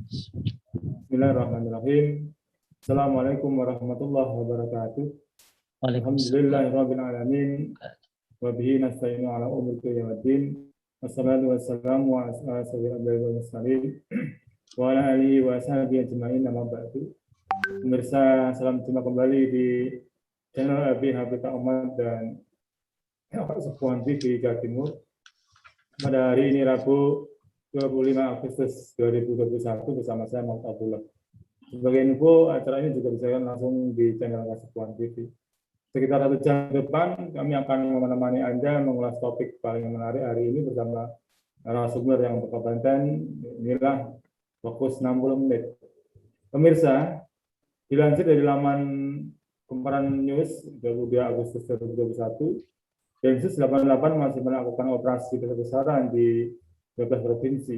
Bismillahirrahmanirrahim. Assalamualaikum warahmatullahi wabarakatuh. Alhamdulillahirabbil alamin. Wa bihi nasta'inu ala umuri dunya waddin. Wassalatu wassalamu ala asyrofil anbiya'i wal mursalin wa ala alihi wa sahbihi ajma'in, amma ba'du. Pemirsa, salam jumpa kembali di channel Abi Habitat Umat dan Sepuhan TV Jawa Timur. Pada hari ini Rabu 25 Agustus 2021 bersama saya Muhammad Abdullah. Sebagai info, acara ini juga disajikan langsung di channel Kasepuan TV. Sekitar 1 jam depan, kami akan menemani Anda mengulas topik paling menarik hari ini bersama narasumber yang berkompeten. Inilah fokus 60 menit. Pemirsa, dilansir dari laman Kumparan News 22 Agustus 2021, Densus 88 masih melakukan operasi besar-besaran di 12 provinsi.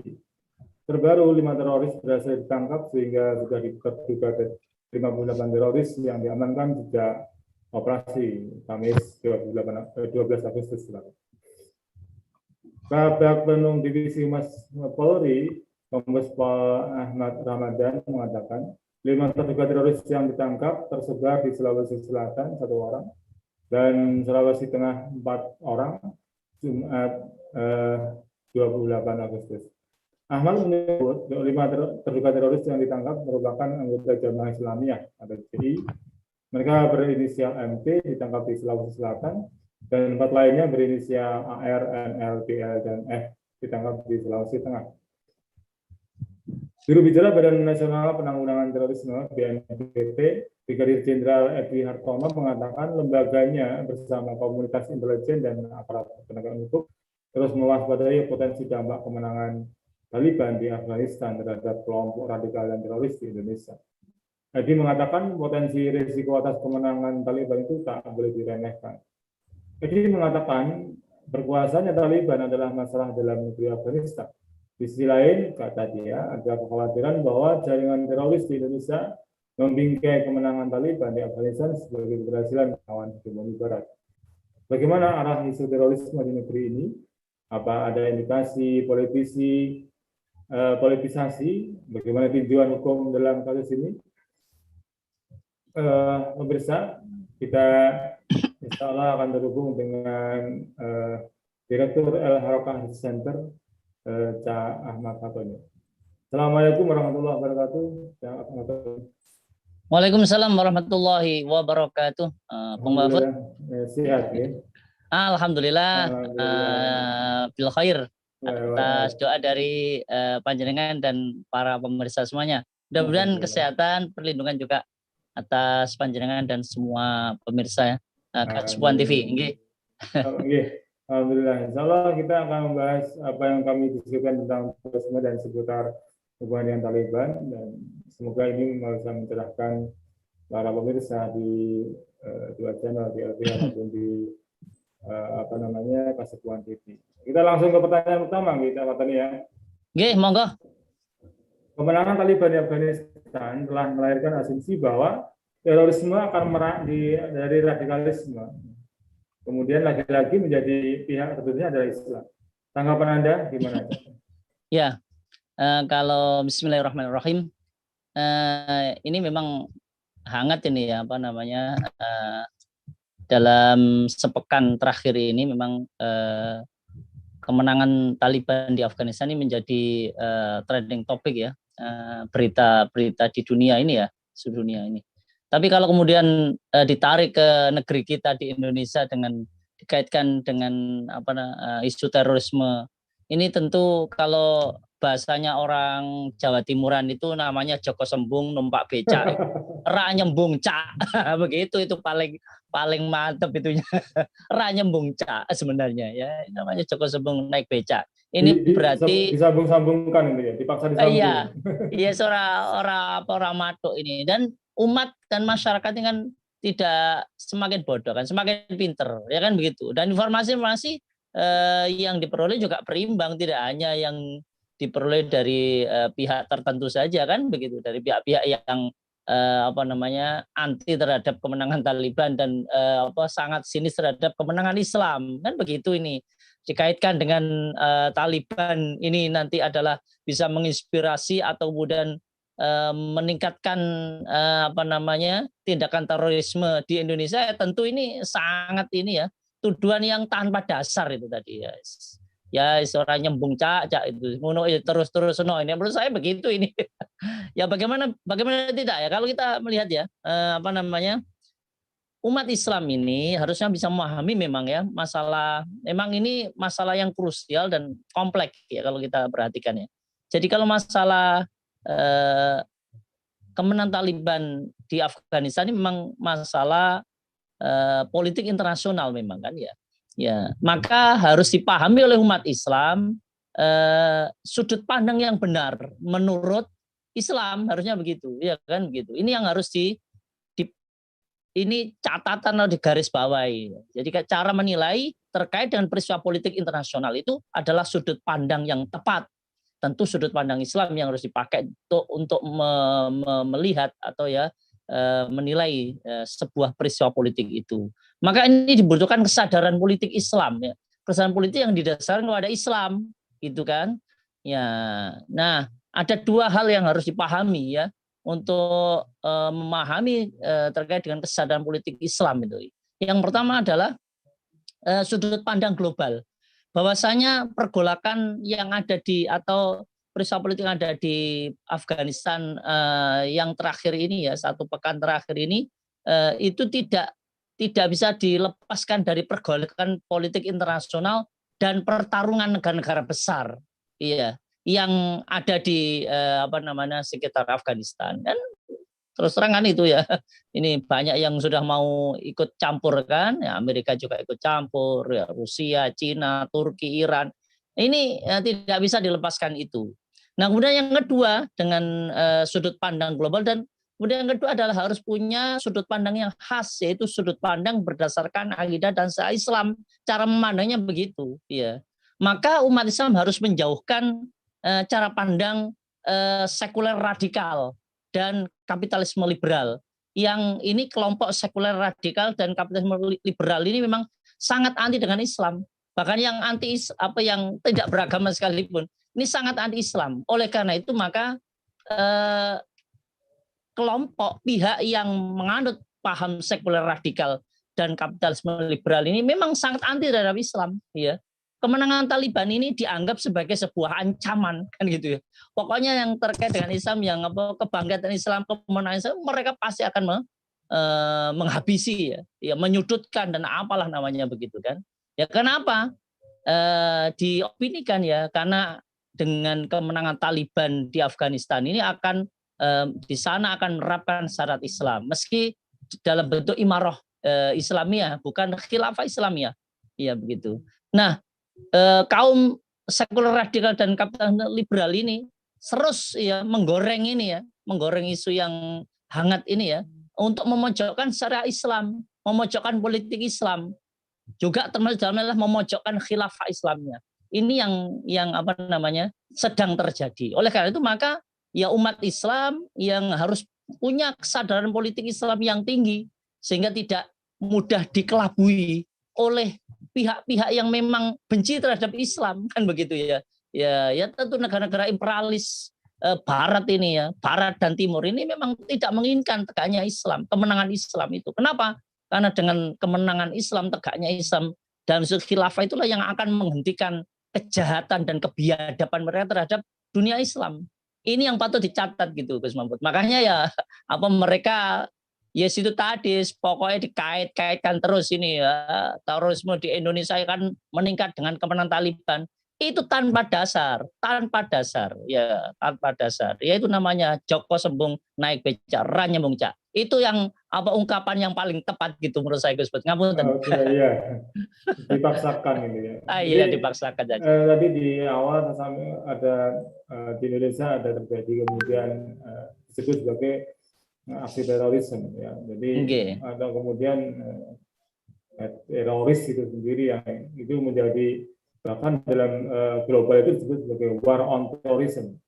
Terbaru 5 teroris berhasil ditangkap sehingga sudah diduga 58 teroris yang diamankan sejak operasi Kamis 12 Agustus lalu. Kabak Penum Divisi Humas Polri, Kombes Pol Ahmad Ramadan mengatakan 5 terduga teroris yang ditangkap tersebar di Sulawesi Selatan 1 orang dan Sulawesi Tengah 4 orang Jumat 28 Agustus. Ahmad menyebut 5 terduga teroris yang ditangkap merupakan anggota Jamaah Islamiyah atau JI. Mereka berinisial MT ditangkap di Sulawesi Selatan dan 4 lainnya berinisial AR, NL, PL, dan F ditangkap di Sulawesi Tengah. Juru bicara Badan Nasional Penanggulangan Terorisme (BNPT), Brigadir Jenderal Edwi Hartono mengatakan lembaganya bersama komunitas intelijen dan aparat penegak hukum terus mewaspadai potensi dampak kemenangan Taliban di Afghanistan terhadap kelompok radikal dan teroris di Indonesia. Edi mengatakan potensi risiko atas kemenangan Taliban itu tak boleh diremehkan. Edi mengatakan berkuasanya Taliban adalah masalah dalam negeri Afghanistan. Di sisi lain, kata dia, ada kekhawatiran bahwa jaringan teroris di Indonesia membingkai kemenangan Taliban di Afghanistan sebagai keberhasilan melawan hegemoni Barat. Bagaimana arah isu terorisme di negeri ini? Apa ada indikasi politisasi? Bagaimana tinjauan hukum dalam kasus ini? Pemirsa, kita insya Allah akan terhubung dengan Direktur El Harakah Center, Cak Ahmad Fatoni. Assalamualaikum warahmatullahi wabarakatuh. Waalaikumsalam warahmatullahi wabarakatuh. Sehat ya? Alhamdulillah, bil khair atas doa dari panjenengan dan para pemirsa semuanya. Mudah-mudahan kesehatan, perlindungan juga atas panjenengan dan semua pemirsa Kasepuan TV. Alhamdulillah. Insya Allah kita akan membahas apa yang kami diskusikan tentang terorisme dan seputar hubungan dengan Taliban, dan semoga ini bisa mencerahkan para pemirsa di 2 channel, di LPH maupun di Kasepuan TV. Kita langsung ke pertanyaan utama kita Fatoni ya. Oke, monggo. Kemenangan Taliban di Afghanistan telah melahirkan asumsi bahwa terorisme akan merak dari radikalisme. Kemudian lagi-lagi menjadi pihak tertentunya adalah Islam. Tanggapan Anda gimana? Ya, kalau Bismillahirrahmanirrahim, ini memang hangat ini ya, dalam sepekan terakhir ini memang kemenangan Taliban di Afghanistan ini menjadi trending topik ya, berita-berita di dunia ini ya, seluruh dunia ini. Tapi kalau kemudian ditarik ke negeri kita di Indonesia dengan dikaitkan dengan isu terorisme, ini tentu kalau bahasanya orang Jawa Timuran itu namanya Joko Sembung numpak becak, ra nyembung cak, begitu itu paling mantep itunya, ra nyembung cak sebenarnya ya, namanya Joko Sembung naik becak. Ini berarti disambung-sambungkan itu ya, dipaksa disambung. Iya, orang matuk ini, dan umat dan masyarakat ini kan tidak semakin bodoh kan, semakin pinter ya kan begitu. Dan informasi-informasi yang diperoleh juga berimbang, tidak hanya yang diperoleh dari pihak tertentu saja kan begitu, dari pihak-pihak yang anti terhadap kemenangan Taliban dan sangat sinis terhadap kemenangan Islam kan begitu ini. dikaitkan dengan Taliban ini nanti adalah bisa menginspirasi atau kemudian meningkatkan tindakan terorisme di Indonesia, ya tentu ini sangat ini ya, tuduhan yang tanpa dasar itu tadi ya. Ya seorang nyembung cak itu terus ini menurut saya begitu ini. Ya bagaimana tidak ya, kalau kita melihat ya umat Islam ini harusnya bisa memahami memang ya memang ini masalah yang krusial dan kompleks ya kalau kita perhatikan ya. Jadi kalau masalah kemenangan Taliban di Afghanistan ini memang masalah politik internasional memang kan ya. Ya, maka harus dipahami oleh umat Islam sudut pandang yang benar menurut Islam, harusnya begitu, ya kan begitu. Ini yang harus ini catatan atau digarisbawahi. Jadi cara menilai terkait dengan peristiwa politik internasional itu adalah sudut pandang yang tepat. Tentu sudut pandang Islam yang harus dipakai untuk melihat atau ya menilai sebuah peristiwa politik itu. Maka ini dibutuhkan kesadaran politik Islam ya. Kesadaran politik yang didasarkan kepada Islam, gitu kan? Ya. Nah, ada dua hal yang harus dipahami ya untuk memahami terkait dengan kesadaran politik Islam itu. Yang pertama adalah sudut pandang global. Bahwasanya pergolakan yang ada atau peristiwa politik yang ada di Afghanistan yang terakhir ini ya, 1 pekan terakhir ini itu tidak bisa dilepaskan dari pergolakan politik internasional dan pertarungan negara-negara besar, iya, yang ada di sekitar Afghanistan. Dan terus terang kan itu ya, ini banyak yang sudah mau ikut campur kan, ya, Amerika juga ikut campur, ya, Rusia, Cina, Turki, Iran. Ini tidak bisa dilepaskan itu. Nah, kemudian yang kedua dengan sudut pandang global, dan kemudian yang kedua adalah harus punya sudut pandang yang khas, yaitu sudut pandang berdasarkan akidah dan Islam. Cara memandangnya begitu, ya. Maka umat Islam harus menjauhkan cara pandang sekuler radikal dan kapitalisme liberal. Yang ini kelompok sekuler radikal dan kapitalisme liberal ini memang sangat anti dengan Islam. Bahkan yang yang tidak beragama sekalipun ini sangat anti-Islam. Oleh karena itu maka kelompok pihak yang menganut paham sekuler radikal dan kapitalisme liberal ini memang sangat anti terhadap Islam. Ya. Kemenangan Taliban ini dianggap sebagai sebuah ancaman kan gitu ya. Pokoknya yang terkait dengan Islam, yang kebangkitan Islam, kemenangan Islam, mereka pasti akan menghabisi ya, menyudutkan dan apalah namanya begitu kan. Ya kenapa? Diopinikan ya karena dengan kemenangan Taliban di Afghanistan ini akan di sana akan menerapkan syarat Islam meski dalam bentuk imarah Islamiyah, bukan khilafah Islamiyah. Ya begitu. Nah, kaum sekuler radikal dan kapitalis liberal ini terus ya menggoreng isu yang hangat ini ya untuk memojokkan syariat Islam, memojokkan politik Islam, juga termasuk dalamnya memojokkan khilafah Islamnya. Ini yang sedang terjadi. Oleh karena itu maka ya umat Islam yang harus punya kesadaran politik Islam yang tinggi sehingga tidak mudah dikelabui oleh pihak-pihak yang memang benci terhadap Islam kan begitu ya. Ya tentu negara-negara imperialis Barat ini ya, Barat dan Timur ini memang tidak menginginkan tegaknya Islam, kemenangan Islam itu. Kenapa? Karena dengan kemenangan Islam, tegaknya Islam dalam khilafah itulah yang akan menghentikan kejahatan dan kebiadaban mereka terhadap dunia Islam. Ini yang patut dicatat gitu Gus Mahfud. Makanya ya mereka yes itu tadi pokoknya dikait-kaitkan terus ini ya, terorisme di Indonesia kan meningkat dengan kemenangan Taliban. Itu tanpa dasar ya, tanpa dasar. Ya itu namanya Joko Sembung naik becak, ran nyembung cak. Itu yang ungkapan yang paling tepat gitu menurut saya Gus Mahfud. Ngapunten. Iya. Dipaksakan ini ya. Iya dipaksakan saja. Tadi di awal ada di Indonesia ada terjadi kemudian disebut sebagai aksi terorisme ya. Jadi ada kemudian teroris itu sendiri yang itu menjadi bahkan dalam global itu disebut sebagai war on terrorism.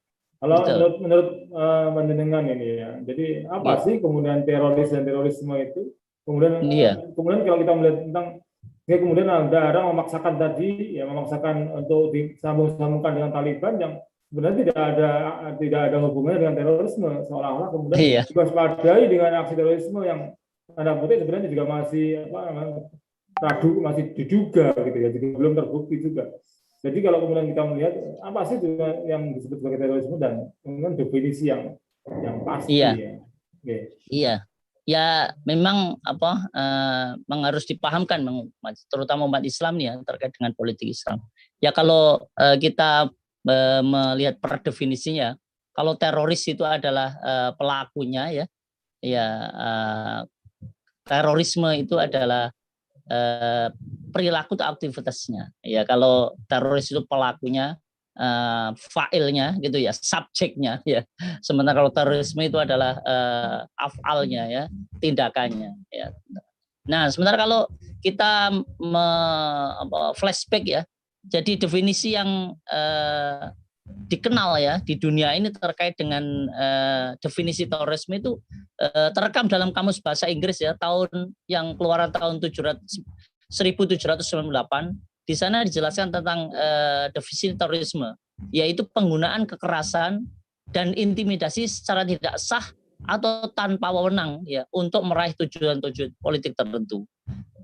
Kalau menurut panjenengan ini ya, jadi apa sih kemudian teroris dan terorisme itu? Kemudian kalau kita melihat tentang kemudian ada orang memaksakan tadi, ya memaksakan untuk disambung-sambungkan dengan Taliban yang sebenarnya tidak ada hubungannya dengan terorisme, seolah-olah kemudian diwaspadai dengan aksi terorisme yang tanda kutip sebenarnya juga masih masih diduga gitu ya, juga belum terbukti juga. Jadi kalau kemudian kita melihat apa sih yang disebut sebagai terorisme dan kemudian definisi yang pasti ya. Iya. Ya memang memang harus dipahamkan terutama umat Islam nih ya terkait dengan politik Islam. Ya kalau kita melihat per definisinya, kalau teroris itu adalah pelakunya ya terorisme itu adalah perilaku atau aktivitasnya. Ya kalau teroris itu pelakunya, failnya gitu ya, subjeknya ya. Sementara kalau terorisme itu adalah afalnya ya, tindakannya ya. Nah, sementara kalau kita flashback ya, jadi definisi yang dikenal ya di dunia ini terkait dengan definisi terorisme itu terekam dalam Kamus Bahasa Inggris ya, yang keluaran tahun 1798. Di sana dijelaskan tentang definisi terorisme, yaitu penggunaan kekerasan dan intimidasi secara tidak sah atau tanpa wewenang ya untuk meraih tujuan-tujuan politik tertentu.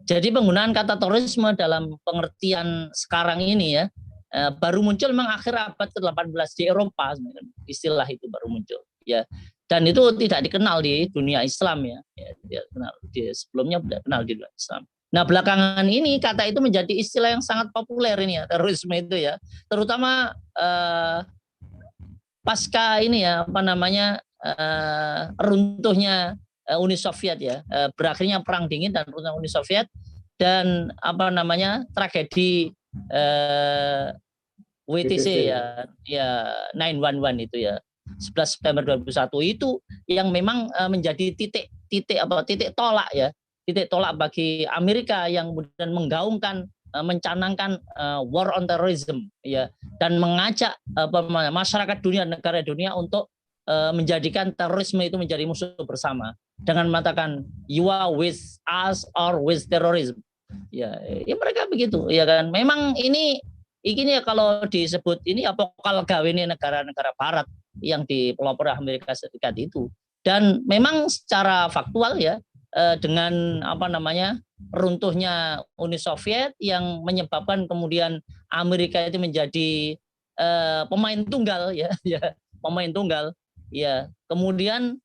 Jadi penggunaan kata terorisme dalam pengertian sekarang ini ya baru muncul memang akhir abad ke-18 di Eropa, istilah itu baru muncul ya, dan itu tidak dikenal di dunia Islam ya sebelumnya tidak kenal di dunia Islam. Nah belakangan ini kata itu menjadi istilah yang sangat populer ini ya, terorisme itu ya, terutama pasca ini ya runtuhnya Uni Soviet ya, berakhirnya Perang Dingin dan runtuhnya Uni Soviet dan tragedi WTC ya 9/11 itu ya 11 September 2001 itu yang memang menjadi titik tolak ya, titik tolak bagi Amerika yang kemudian menggaungkan mencanangkan war on terrorism ya, dan mengajak masyarakat dunia, negara dunia untuk menjadikan terorisme itu menjadi musuh bersama dengan mengatakan you are with us or with terrorism ya mereka begitu ya kan. Memang ini ya kalau disebut ini apokal gawe ini negara-negara barat yang dipelopor Amerika Serikat itu, dan memang secara faktual ya dengan runtuhnya Uni Soviet yang menyebabkan kemudian Amerika itu menjadi pemain tunggal ya pemain tunggal ya, kemudian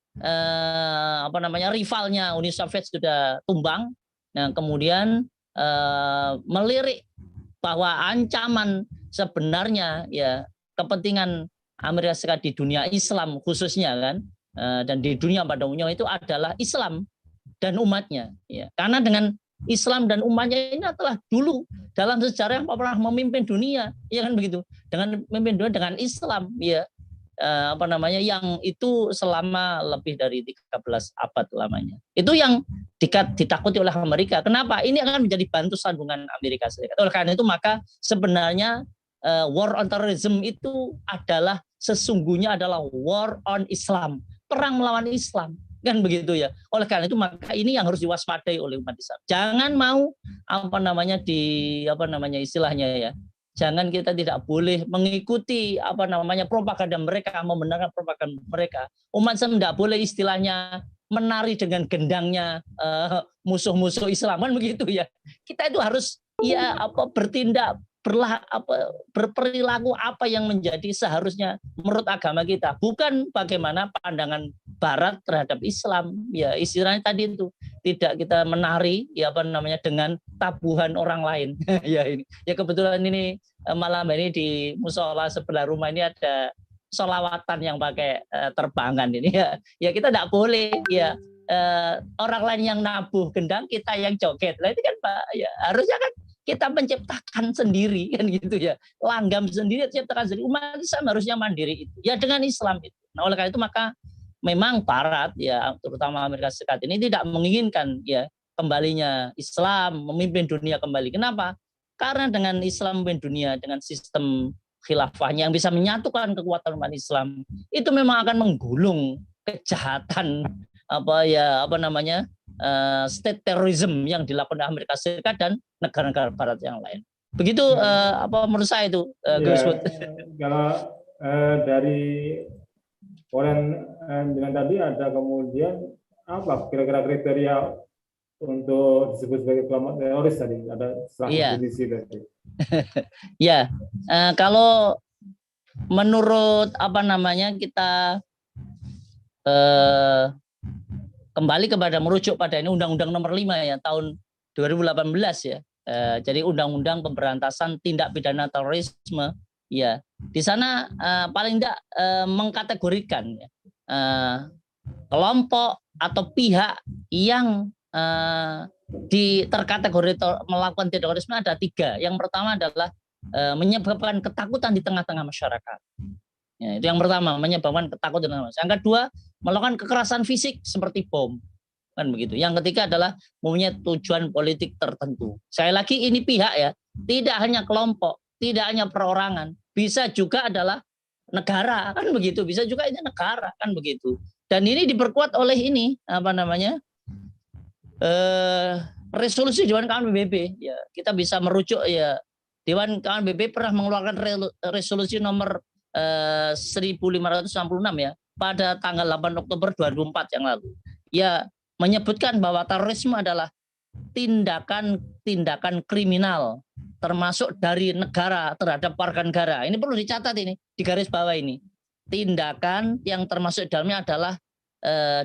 rivalnya Uni Soviet sudah tumbang. Nah kemudian melirik bahwa ancaman sebenarnya ya kepentingan Amerika Serikat di dunia Islam khususnya kan dan di dunia pada umumnya itu adalah Islam dan umatnya ya, karena dengan Islam dan umatnya ini adalah dulu dalam sejarah yang pernah memimpin dunia ya kan begitu, dengan memimpin dunia dengan Islam ya yang itu selama lebih dari 13 abad lamanya. Itu yang ditakuti oleh Amerika. Kenapa? Ini akan menjadi bantu sandungan Amerika Serikat. Oleh karena itu maka sebenarnya war on terrorism itu sesungguhnya adalah war on Islam, perang melawan Islam, kan begitu ya. Oleh karena itu maka ini yang harus diwaspadai oleh umat Islam. Jangan mau istilahnya ya. Jangan kita tidak boleh mengikuti propaganda mereka, membenarkan propaganda mereka. Umat Islam tidak boleh istilahnya menari dengan gendangnya musuh-musuh Islam, kan begitu ya. Kita itu harus bertindak berperilaku apa yang menjadi seharusnya menurut agama kita, bukan bagaimana pandangan Barat terhadap Islam ya. Istilahnya tadi itu tidak kita menari dengan tabuhan orang lain ya. Ini ya kebetulan ini malam ini di musola sebelah rumah ini ada sholawatan yang pakai terbangan ini ya kita tidak boleh ya orang lain yang nabuh gendang kita yang joget. Nah itu kan Pak ya, harusnya kan kita menciptakan sendiri kan gitu ya, langgam sendiri, ciptakan sendiri. Umat Islam harusnya mandiri itu ya dengan Islam itu. Nah oleh karena itu maka memang Barat ya terutama Amerika Serikat ini tidak menginginkan ya kembalinya Islam memimpin dunia kembali. Kenapa? Karena dengan Islam memimpin dunia dengan sistem khilafahnya yang bisa menyatukan kekuatan umat Islam itu memang akan menggulung kejahatan state terrorism yang dilakukan oleh Amerika Serikat dan negara-negara Barat yang lain. Begitu apa menurut saya itu, Gus Bud. Kalau dari orang dengan tadi ada kemudian apa kira-kira kriteria untuk disebut sebagai kelompok teroris tadi, ada setelah definisi tadi. Ya, kalau menurut apa namanya kita kembali kepada merujuk pada ini Undang-Undang Nomor 5 ya tahun 2018 ya. Jadi Undang-Undang Pemberantasan Tindak Pidana Terorisme ya. Di sana paling tidak mengkategorikan ya, kelompok atau pihak yang terkategori melakukan terorisme ada 3. Yang pertama adalah menyebabkan ketakutan di tengah-tengah masyarakat. Ya, itu yang pertama, menyebabkan ketakutan di tengah masyarakat. Yang kedua, melakukan kekerasan fisik seperti bom. Kan begitu. Yang ketiga adalah mempunyai tujuan politik tertentu. Sekali lagi ini pihak ya, tidak hanya kelompok, tidak hanya perorangan, bisa juga adalah negara, kan begitu. Bisa juga ini negara, kan begitu. Dan ini diperkuat oleh ini apa namanya? Resolusi Dewan Keamanan PBB. Ya, kita bisa merujuk ya, Dewan Keamanan PBB pernah mengeluarkan resolusi nomor 1566 ya pada tanggal 8 Oktober 2004 yang lalu. Ya, menyebutkan bahwa terorisme adalah tindakan kriminal termasuk dari negara terhadap warga negara. Ini perlu dicatat ini, di garis bawah ini. Tindakan yang termasuk dalamnya adalah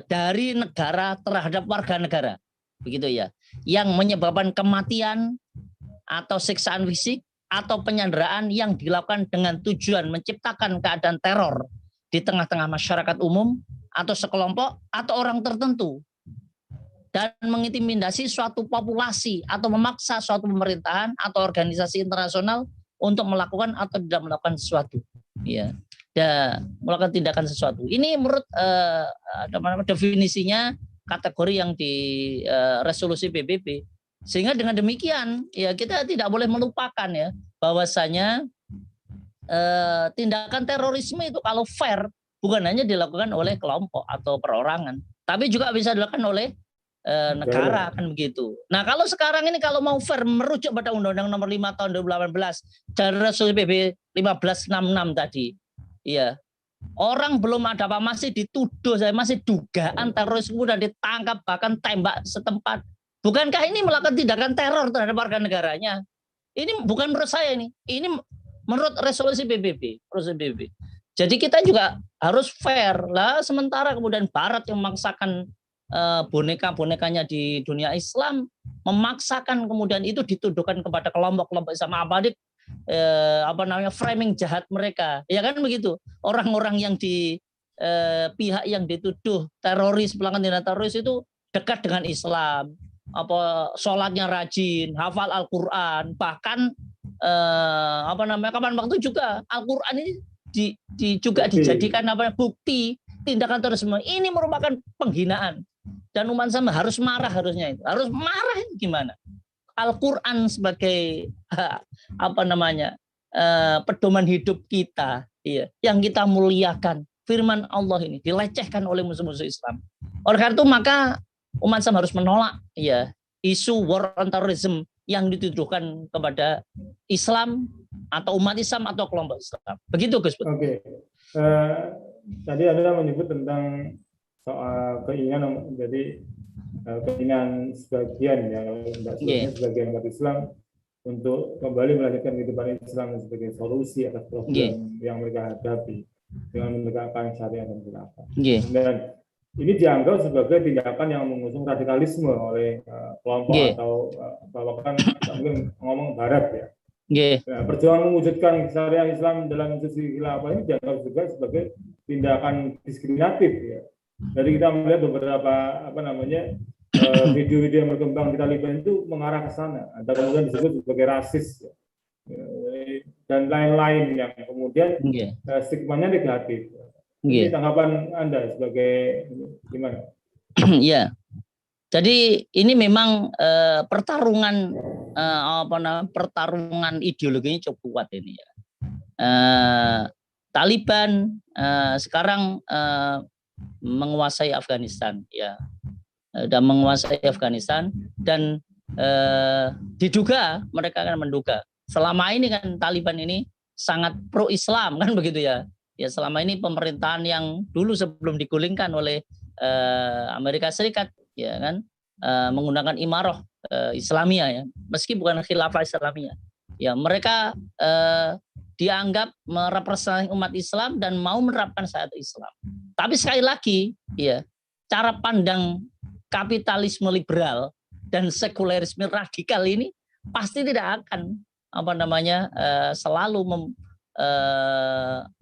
dari negara terhadap warga negara. Begitu ya. Yang menyebabkan kematian atau siksaan fisik atau penyanderaan yang dilakukan dengan tujuan menciptakan keadaan teror di tengah-tengah masyarakat umum atau sekelompok atau orang tertentu dan mengintimidasi suatu populasi atau memaksa suatu pemerintahan atau organisasi internasional untuk melakukan atau tidak melakukan sesuatu, ya, dan melakukan tindakan sesuatu. Ini menurut definisinya kategori yang di resolusi PBB. Sehingga dengan demikian ya kita tidak boleh melupakan ya bahwasanya tindakan terorisme itu kalau fair bukan hanya dilakukan oleh kelompok atau perorangan, tapi juga bisa dilakukan oleh negara, kan begitu. Nah, kalau sekarang ini kalau mau fair merujuk pada Undang-Undang Nomor 5 tahun 2018 dan resolusi PBB 1566 tadi. Iya. Orang belum ada apa masih dituduh, saya masih dugaan teroris kemudian ditangkap bahkan tembak setempat. Bukankah ini melakukan tindakan teror terhadap warga negaranya? Ini bukan menurut saya ini menurut resolusi PBB. Jadi kita juga harus fair lah. Sementara kemudian Barat yang memaksakan boneka-bonekanya di dunia Islam, memaksakan kemudian itu dituduhkan kepada kelompok-kelompok Islam abadik, framing jahat mereka, ya kan begitu. Orang-orang yang di pihak yang dituduh teroris, pelanggan tindak teroris itu dekat dengan Islam, sholatnya rajin, hafal Al-Quran, bahkan kapan waktu juga Al-Quran ini juga dijadikan bukti tindakan terorisme. Ini merupakan penghinaan dan umat Islam harus marah, harus marah. Gimana? Al-Quran sebagai pedoman hidup kita, ya, yang kita muliakan, firman Allah ini dilecehkan oleh musuh-musuh Islam. Oleh karena itu maka umat Islam harus menolak ya isu war on terrorism yang dituduhkan kepada Islam atau umat Islam atau kelompok Islam. Begitu, Gus. Oke. Tadi Anda menyebut tentang soal keinginan, jadi keinginan sebagian ya, sebagian umat Islam untuk kembali melanjutkan kehidupan Islam sebagai solusi atas problem yang mereka hadapi dengan menegakkan syariat dan khilafah. Dan ini dianggap sebagai tindakan yang mengusung radikalisme oleh kelompok atau bahkan mungkin ngomong Barat ya. Nah, perjuangan mewujudkan syariat Islam dalam institusi khilafah ini dianggap juga sebagai tindakan diskriminatif ya. Jadi kita melihat beberapa video-video yang berkembang di Taliban itu mengarah ke sana. Ada kemudian disebut sebagai rasis ya, dan lain-lain yang kemudian stigmanya negatif. Ini tanggapan Anda sebagai gimana? Ya, jadi ini memang pertarungan pertarungan ideologinya cukup kuat ini ya. Taliban sekarang menguasai Afghanistan ya. dan menguasai Afghanistan, dan diduga mereka akan menduga selama ini kan Taliban ini sangat pro Islam kan begitu ya. Ya selama ini pemerintahan yang dulu sebelum digulingkan oleh Amerika Serikat ya kan menggunakan imarah Islamiyah ya, meski bukan khilafah Islamiyah. Ya mereka dianggap merepresentasi umat Islam dan mau menerapkan syariat Islam. Tapi sekali lagi ya, cara pandang kapitalisme liberal dan sekulerisme radikal ini pasti tidak akan selalu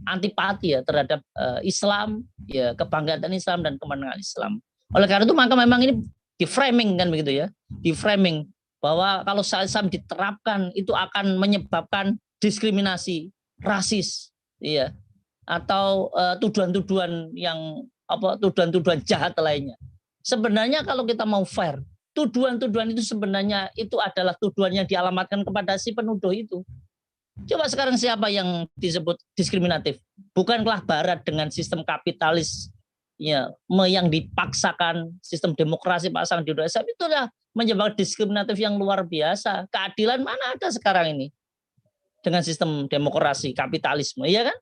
antipati ya terhadap Islam, ya kebanggaan Islam dan kemenangan Islam. Oleh karena itu maka memang ini di framing kan begitu ya, di framing bahwa kalau Islam diterapkan itu akan menyebabkan diskriminasi, rasis, ya, atau tuduhan-tuduhan yang tuduhan-tuduhan jahat lainnya. Sebenarnya kalau kita mau fair, tuduhan-tuduhan itu sebenarnya itu adalah tuduhan yang dialamatkan kepada si penuduh itu. Coba sekarang siapa yang disebut diskriminatif? Bukankah Barat dengan sistem kapitalis ya, yang dipaksakan, sistem demokrasi paksakan di Indonesia itu adalah menyebabkan diskriminatif yang luar biasa. Keadilan mana ada sekarang ini dengan sistem demokrasi kapitalisme, ya kan?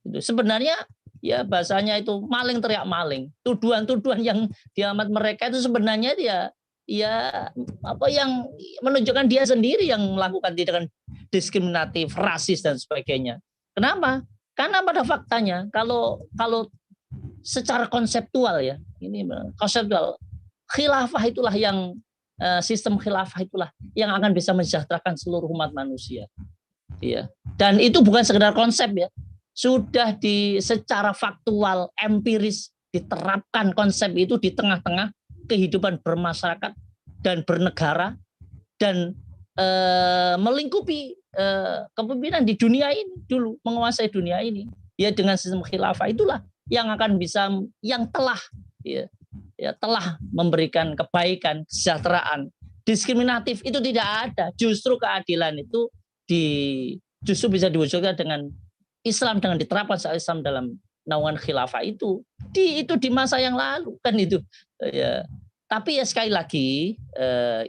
Itu sebenarnya ya bahasanya itu maling teriak maling. Tuduhan-tuduhan yang dialamat mereka itu sebenarnya dia ya yang menunjukkan dia sendiri yang melakukan tindakan diskriminatif, rasis dan sebagainya. Kenapa? Karena pada faktanya kalau secara konseptual ya, ini konseptual khilafah itulah yang sistem khilafah itulah yang akan bisa mensejahterakan seluruh umat manusia. Iya. Dan itu bukan sekedar konsep ya. Sudah secara faktual, empiris diterapkan konsep itu di tengah-tengah kehidupan bermasyarakat dan bernegara dan melingkupi kepemimpinan di dunia ini dulu, menguasai dunia ini. Ya dengan sistem khilafah itulah yang akan bisa, yang telah telah memberikan kebaikan, kesejahteraan. Diskriminatif itu tidak ada. Justru keadilan itu justru bisa diwujudkan dengan Islam, dengan diterapkan Islam dalam naungan khilafah itu di masa yang lalu kan itu ya. Tapi ya sekali lagi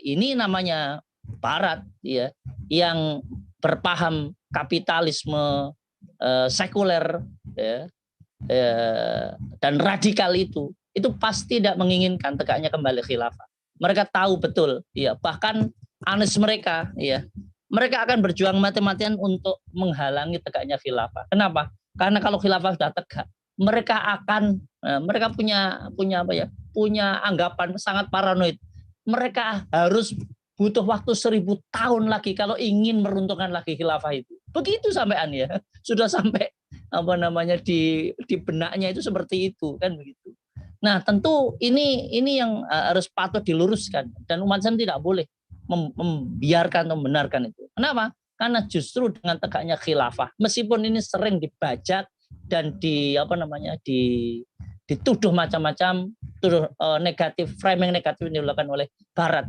ini namanya Barat ya, yang berpaham kapitalisme sekuler ya, dan radikal itu pasti tidak menginginkan tegaknya kembali khilafah. Mereka tahu betul ya, bahkan anes mereka ya, mereka akan berjuang mati-matian untuk menghalangi tegaknya khilafah. Kenapa? Karena kalau khilafah sudah tegak, mereka punya anggapan sangat paranoid. Mereka harus butuh waktu 1000 tahun lagi kalau ingin meruntuhkan lagi khilafah itu. Begitu sampean ya. Sudah sampai di benaknya itu seperti itu kan begitu. Nah, tentu ini yang harus patut diluruskan dan umat Islam tidak boleh membiarkan atau membenarkan itu. Kenapa? Karena justru dengan tegaknya khilafah, meskipun ini sering dibajak dan dituduh macam-macam, tuduh negatif, framing negatif yang dilakukan oleh Barat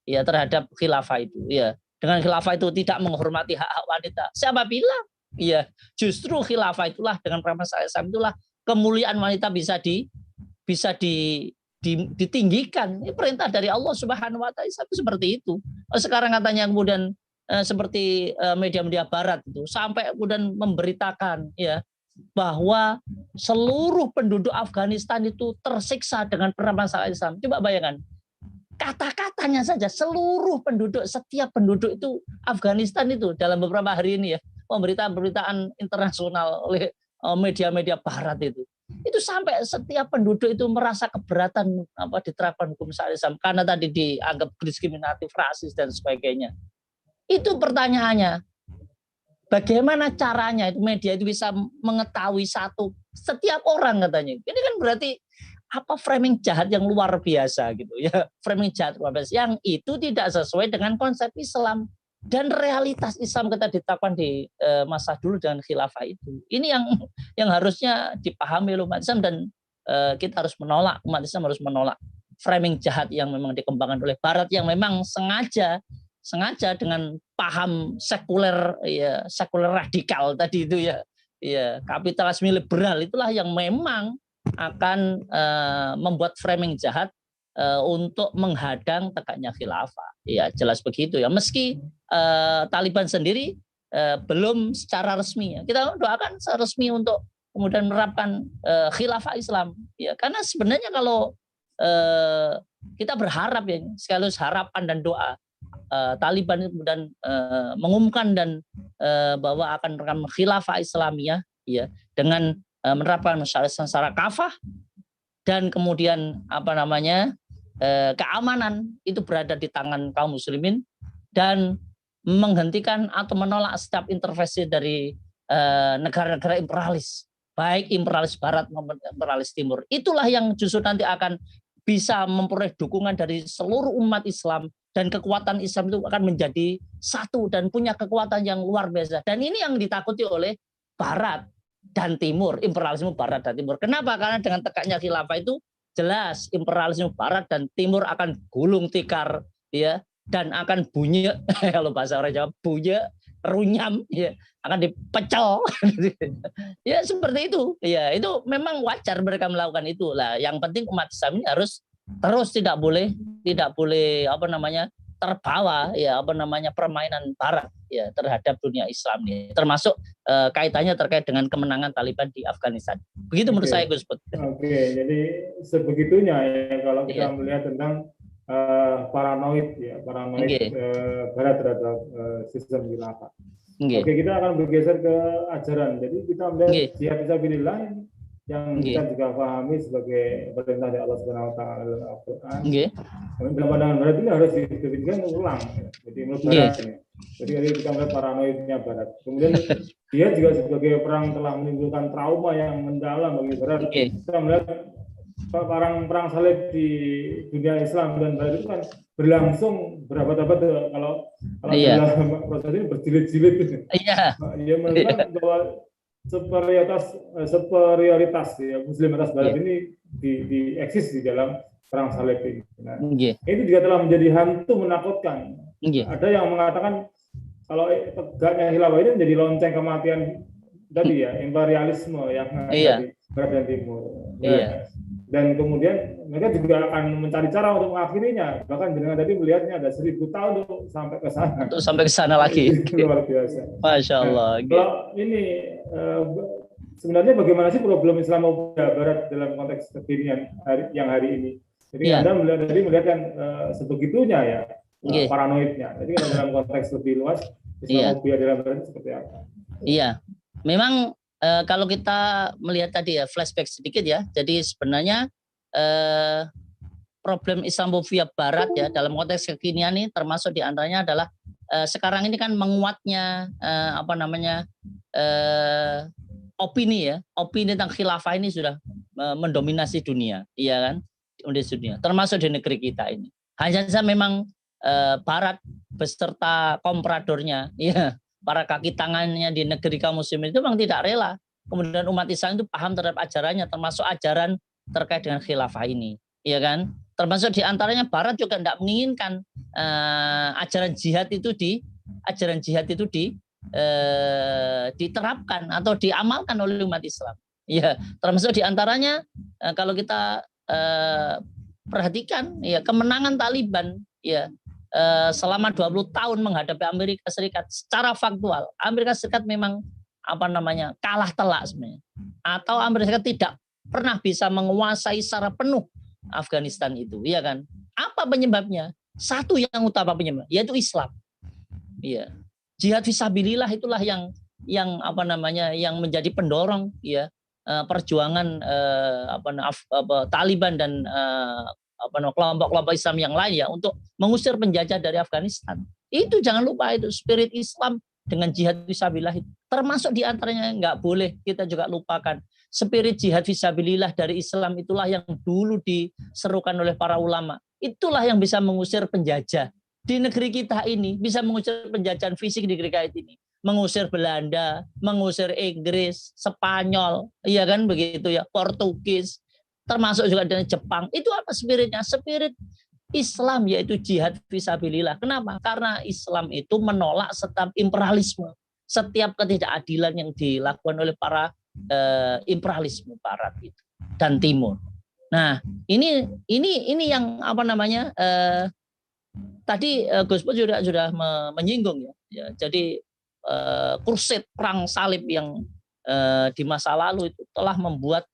ya terhadap khilafah itu ya. Dengan khilafah itu tidak menghormati hak-hak wanita. Siapa bilang? Ya, justru khilafah itulah dengan permasalahan Islam itulah kemuliaan wanita bisa ditinggikan. Ini perintah dari Allah Subhanahu wa taala seperti itu. Sekarang katanya kemudian seperti media-media Barat itu sampai kemudian memberitakan ya bahwa seluruh penduduk Afghanistan itu tersiksa dengan permasalahan Islam. Coba bayangkan. Kata-katanya saja seluruh penduduk, setiap penduduk itu Afghanistan itu dalam beberapa hari ini ya, pemberitaan internasional oleh media-media Barat itu sampai setiap penduduk itu merasa keberatan diterapkan hukum syariat Islam karena tadi dianggap diskriminatif, rasis dan sebagainya. Itu pertanyaannya, bagaimana caranya itu media itu bisa mengetahui setiap orang katanya. Ini kan berarti framing jahat yang luar biasa gitu ya, framing jahat luar biasa yang itu tidak sesuai dengan konsep Islam dan realitas Islam kita ditetapkan di masa dulu dengan khilafah itu. Ini yang harusnya dipahami oleh umat Islam dan kita harus menolak, umat Islam harus menolak framing jahat yang memang dikembangkan oleh Barat yang memang sengaja dengan paham sekuler radikal tadi itu ya kapitalisme liberal itulah yang memang akan membuat framing jahat untuk menghadang tegaknya khilafah. Ya jelas begitu ya. Meski Taliban sendiri belum secara resmi ya. Kita doakan secara resmi untuk kemudian menerapkan khilafah Islam. Ya karena sebenarnya kalau kita berharap ya, sekaligus harapan dan doa Taliban kemudian mengumumkan dan bahwa akan menerapkan khilafah Islamiyah ya dengan menerapkan secara kafah dan kemudian keamanan itu berada di tangan kaum muslimin dan menghentikan atau menolak setiap intervensi dari negara-negara imperialis, baik imperialis barat maupun imperialis timur. Itulah yang justru nanti akan bisa memperoleh dukungan dari seluruh umat Islam, dan kekuatan Islam itu akan menjadi satu dan punya kekuatan yang luar biasa. Dan ini yang ditakuti oleh barat dan timur, imperialisme barat dan timur. Kenapa? Karena dengan tegaknya khilafah itu jelas imperialisme barat dan timur akan gulung tikar ya, dan akan bunyi kalau bahasa orang Jawa bunyi runyam ya, akan dipecel ya seperti itu ya. Itu memang wajar mereka melakukan itu lah. Yang penting umat Islam ini harus terus tidak boleh terbawa ya permainan barat ya terhadap dunia Islam ini, termasuk kaitannya terkait dengan kemenangan Taliban di Afghanistan. Begitu menurut saya, Gus. Jadi sebegitunya ya kalau kita melihat tentang paranoid barat terhadap sistem khilafah. Oke, kita akan bergeser ke ajaran. Jadi kita melihat jihad fisabilillah yang kita juga pahami sebagai perintah dari Allah Subhanahu wa taala dalam Al-Qur'an. Dalam pandangan barat ini harus didefinisikan ulang. Jadi menurut barat ini. Jadi kita melihat paranoidnya barat. Kemudian dia juga sebagai perang telah menimbulkan trauma yang mendalam bagi barat. Kita melihat perang salib di dunia Islam dan barat itu kan berlangsung berabad-abad kalau dalam proses ini berjilid-jilid. Dia menunjukkan bahwa superioritas ya Muslim atas barat ini di eksis di dalam perang salib ini. Nah, itu juga telah menjadi hantu menakutkan. Ada yang mengatakan kalau tegaknya khilafah ini menjadi lonceng kematian tadi ya, imperialisme yang ada di barat dan timur. Dan kemudian mereka juga akan mencari cara untuk mengakhirinya. Bahkan dengan tadi melihatnya ada 1000 tahun untuk sampai ke sana. Untuk sampai ke sana lagi. Luar biasa. Masya Allah. Kalau ini sebenarnya bagaimana sih problem Islamophobia barat dalam konteks kekinian yang hari ini? Jadi Anda melihatkan sebegitunya ya paranoidnya. Jadi dalam konteks lebih luas Islamophobia dalam barat seperti apa? Iya, memang kalau kita melihat tadi ya flashback sedikit ya, jadi sebenarnya problem Islamophobia barat ya dalam konteks kekinian ini termasuk diantaranya adalah sekarang ini kan menguatnya opini tentang khilafah ini sudah mendominasi dunia, iya kan, dunia, termasuk di negeri kita ini. Hanya saja memang barat beserta kompradornya, ya. Para kaki tangannya di negeri kaum muslimin itu memang tidak rela. Kemudian umat Islam itu paham terhadap ajarannya, termasuk ajaran terkait dengan khilafah ini, ya kan? Termasuk diantaranya Barat juga tidak menginginkan ajaran jihad itu diterapkan atau diamalkan oleh umat Islam. Ya, termasuk diantaranya kalau kita perhatikan, ya kemenangan Taliban, ya. Selama 20 tahun menghadapi Amerika Serikat secara faktual, Amerika Serikat memang kalah telak sebenarnya, atau Amerika Serikat tidak pernah bisa menguasai secara penuh Afghanistan itu, ya kan? Apa penyebabnya? Satu yang utama penyebab, yaitu Islam. Iya, jihad fisabilillah itulah yang menjadi pendorong ya perjuangan Taliban dan kelompok-kelompok Islam yang lain ya untuk mengusir penjajah dari Afghanistan. Itu jangan lupa, itu spirit Islam dengan jihad fisabilillah itu. Termasuk diantaranya nggak boleh kita juga lupakan spirit jihad fisabilillah dari Islam, itulah yang dulu diserukan oleh para ulama. Itulah yang bisa mengusir penjajah di negeri kita ini, bisa mengusir penjajahan fisik di negeri kita ini, mengusir Belanda, mengusir Inggris, Spanyol, iya kan begitu ya, Portugis, termasuk juga dari Jepang. Itu apa spiritnya? Spirit Islam, yaitu jihad fisabilillah. Kenapa? Karena Islam itu menolak setiap imperialisme, setiap ketidakadilan yang dilakukan oleh para imperialisme barat itu dan timur. Nah, ini yang apa namanya? Tadi Gus Put sudah menyinggung ya. Jadi kurset perang salib yang di masa lalu itu telah membuat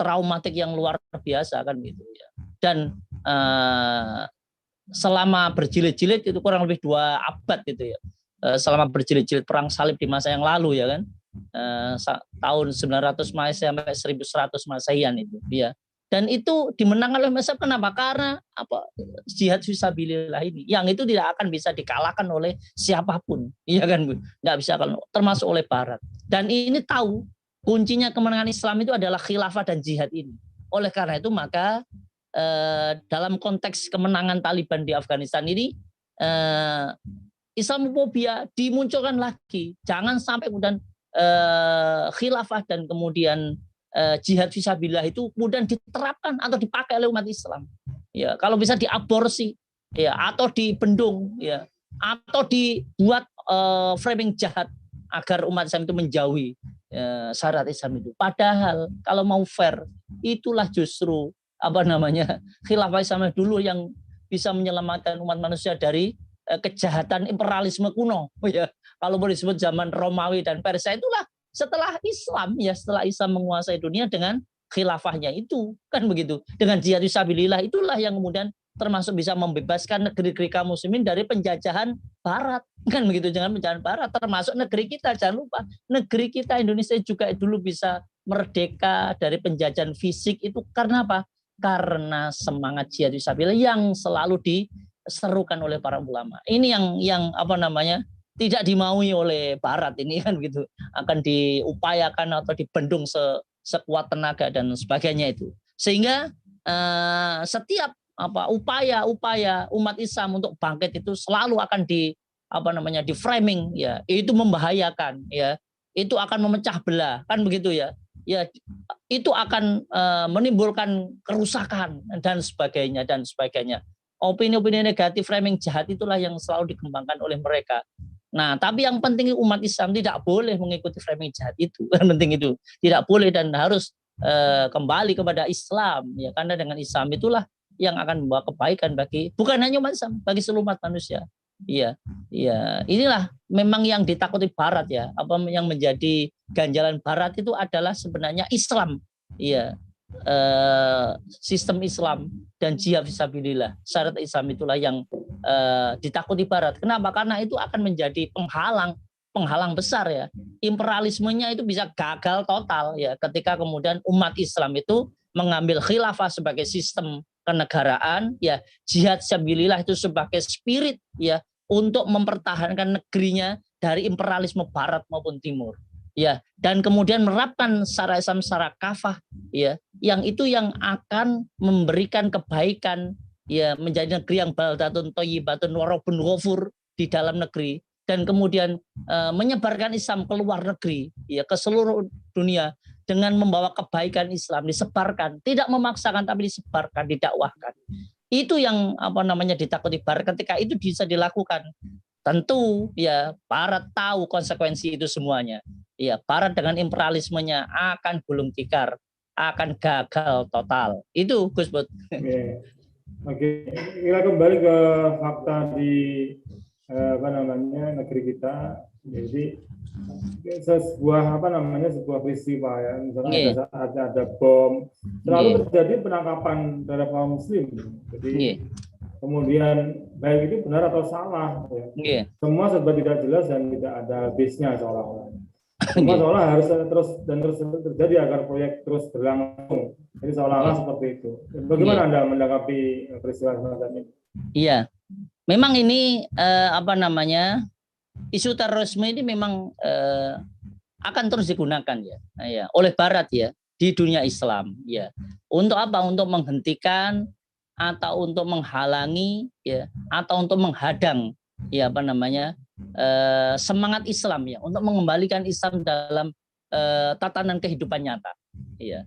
traumatik yang luar biasa kan gitu ya. Dan selama berjilid-jilid itu kurang lebih 2 abad gitu ya. Selama berjilid-jilid perang salib di masa yang lalu ya kan. Tahun 900 Masehi sampai 1100 Masehian itu ya. Dan itu dimenangkan oleh Mesir. Kenapa? Karena jihad fisabilillah ini yang itu tidak akan bisa dikalahkan oleh siapapun, iya kan Bu? Nggak bisa, termasuk oleh Barat. Dan ini tahu kuncinya kemenangan Islam itu adalah khilafah dan jihad ini. Oleh karena itu maka dalam konteks kemenangan Taliban di Afghanistan ini Islamofobia dimunculkan lagi. Jangan sampai kemudian khilafah dan kemudian jihad fisabilillah itu kemudian diterapkan atau dipakai oleh umat Islam. Ya, kalau bisa diaborsi ya, atau dibendung ya, atau dibuat framing jahat agar umat Islam itu menjauhi syarat Islam itu. Padahal kalau mau fair, itulah justru apa namanya? Khilafah Islam dulu yang bisa menyelamatkan umat manusia dari kejahatan imperialisme kuno ya. Kalau boleh disebut zaman Romawi dan Persia, itulah setelah Islam ya, setelah Islam menguasai dunia dengan khilafahnya itu kan begitu, dengan jihad fisabilillah itulah yang kemudian termasuk bisa membebaskan negeri-negeri kaum muslimin dari penjajahan Barat kan begitu, jangan penjajahan Barat, termasuk negeri kita. Jangan lupa negeri kita Indonesia juga dulu bisa merdeka dari penjajahan fisik itu karena apa? Karena semangat jihad fisabilillah yang selalu diserukan oleh para ulama. Ini yang apa namanya? Tidak dimaui oleh Barat ini kan gitu, akan diupayakan atau dibendung sekuat tenaga dan sebagainya itu, sehingga setiap upaya umat Islam untuk bangkit itu selalu akan di framing ya, itu membahayakan ya, itu akan memecah belah kan begitu ya, itu akan menimbulkan kerusakan dan sebagainya. Opini-opini negatif framing jahat itulah yang selalu dikembangkan oleh mereka. Nah, tapi yang penting umat Islam tidak boleh mengikuti framing jahat itu. Yang penting itu tidak boleh dan harus kembali kepada Islam ya, karena dengan Islam itulah yang akan membawa kebaikan bagi bukan hanya umat Islam, bagi seluruh umat manusia. Iya. Inilah memang yang ditakuti Barat ya. Apa yang menjadi ganjalan Barat itu adalah sebenarnya Islam. Iya. Sistem Islam dan jihad fisabilillah, syarat Islam itulah yang ditakuti Barat. Kenapa? Karena itu akan menjadi penghalang besar ya. Imperialismenya itu bisa gagal total ya ketika kemudian umat Islam itu mengambil khilafah sebagai sistem kenegaraan ya, jihad fisabilillah itu sebagai spirit ya untuk mempertahankan negerinya dari imperialisme Barat maupun Timur. Ya, dan kemudian menerapkan syariat Islam secara kafah ya, yang itu yang akan memberikan kebaikan ya, menjadi negeri yang baldatun thayyibatun wa rabbun ghafur di dalam negeri, dan kemudian menyebarkan Islam ke luar negeri ya, ke seluruh dunia dengan membawa kebaikan Islam, disebarkan, tidak memaksakan tapi disebarkan, didakwahkan. Itu yang ditakuti Barat. Ketika itu bisa dilakukan, tentu ya Barat tahu konsekuensi itu semuanya. Ya, Barat dengan imperialismenya akan gulung tikar, akan gagal total. Itu Gus Put. Oke, kita kembali ke fakta di negeri kita. Jadi sebuah peristiwa ya, misalnya ada bom, selalu terjadi penangkapan terhadap kaum muslim. Jadi kemudian baik itu benar atau salah ya. Semua serba tidak jelas dan tidak ada base-nya seolah-olah. Semua seolah harus terus terjadi agar proyek terus berlangsung. Jadi seolah-olah seperti itu. Bagaimana Anda menanggapi peristiwa semacam ini? Iya, memang ini isu terorisme ini memang akan terus digunakan ya oleh Barat ya di dunia Islam ya. Untuk apa? Untuk menghentikan atau untuk menghalangi ya, atau untuk menghadang ya semangat Islam ya, untuk mengembalikan Islam dalam tatanan kehidupan nyata ya,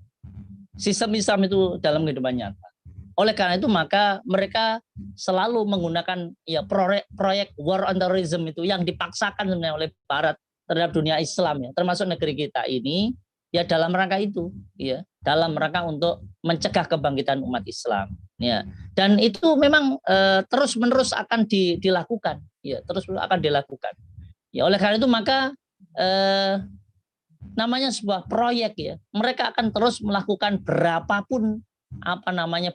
sistem Islam itu dalam kehidupan nyata. Oleh karena itu maka mereka selalu menggunakan ya proyek war on terrorism itu yang dipaksakan sebenarnya oleh Barat terhadap dunia Islam ya, termasuk negeri kita ini ya, dalam rangka itu ya, dalam rangka untuk mencegah kebangkitan umat Islam. Ya, dan itu memang terus-menerus akan dilakukan. Ya, terus akan dilakukan. Ya, oleh karena itu maka namanya sebuah proyek ya. Mereka akan terus melakukan berapapun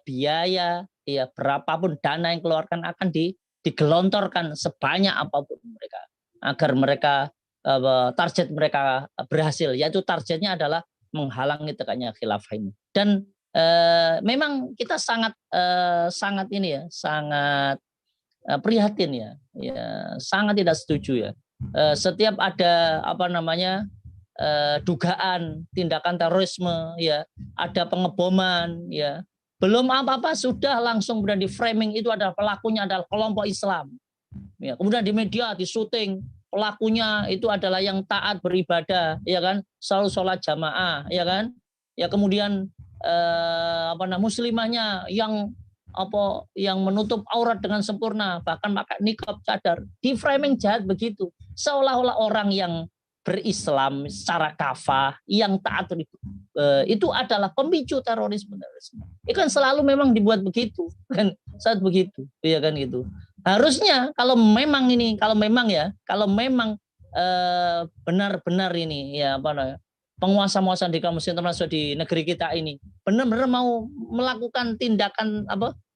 biaya, ya berapapun dana yang keluarkan akan digelontorkan sebanyak apapun mereka agar mereka target mereka berhasil, yaitu targetnya adalah menghalangi tegaknya khilafah ini. Dan memang kita sangat prihatin ya, sangat tidak setuju ya. Setiap ada dugaan tindakan terorisme, ya ada pengeboman, ya belum apa-apa sudah langsung kemudian di framing itu adalah pelakunya adalah kelompok Islam. Ya, kemudian di media di syuting pelakunya itu adalah yang taat beribadah, ya kan, selalu sholat jamaah, ya kan, ya kemudian muslimahnya yang menutup aurat dengan sempurna, bahkan pakai niqab cadar, di framing jahat begitu, seolah-olah orang yang berislam secara kafah yang taat itu adalah pemicu terorisme. Itu kan selalu memang dibuat begitu kan, saat begitu, ya kan gitu. Harusnya kalau memang benar-benar ini ya penguasa-penguasa di kampus internasional di negeri kita ini benar-benar mau melakukan tindakan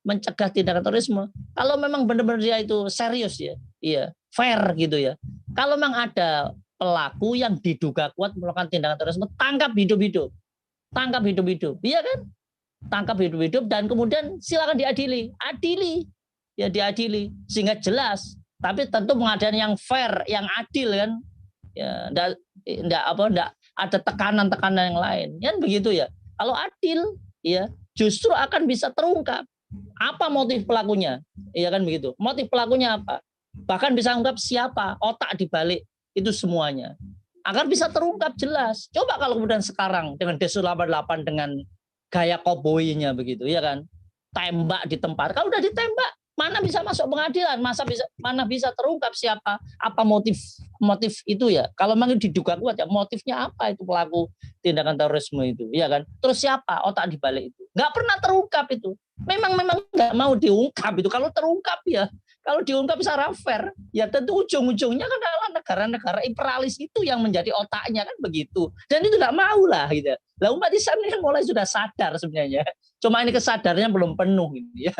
mencegah tindakan terorisme, kalau memang benar-benar dia itu serius ya, iya fair gitu ya. Kalau memang ada pelaku yang diduga kuat melakukan tindakan terorisme, tangkap hidup-hidup, iya kan? Tangkap hidup-hidup dan kemudian silakan diadili sehingga jelas. Tapi tentu pengadilan yang fair, yang adil kan, ya, enggak ada tekanan-tekanan yang lain, kan begitu ya. Kalau adil, ya justru akan bisa terungkap apa motif pelakunya, ya kan begitu. Motif pelakunya apa? Bahkan bisa ungkap siapa otak di balik itu semuanya, agar bisa terungkap jelas. Coba kalau kemudian sekarang dengan Densus 88 dengan gaya koboinya begitu, ya kan, tembak di tempat, kalau udah ditembak mana bisa masuk pengadilan, mana bisa terungkap siapa, apa motif itu ya. Kalau memang diduga kuat ya motifnya apa itu pelaku tindakan terorisme itu, ya kan. Terus siapa otak di balik itu, nggak pernah terungkap itu. Memang nggak mau diungkap itu. Kalau terungkap ya, kalau diungkap secara fair, ya tentu ujung-ujungnya kan adalah negara-negara imperialis itu yang menjadi otaknya kan begitu. Dan itu nggak mau lah gitu. Lah umat Islam ini kan mulai sudah sadar sebenarnya. Cuma ini kesadarannya belum penuh gitu ya.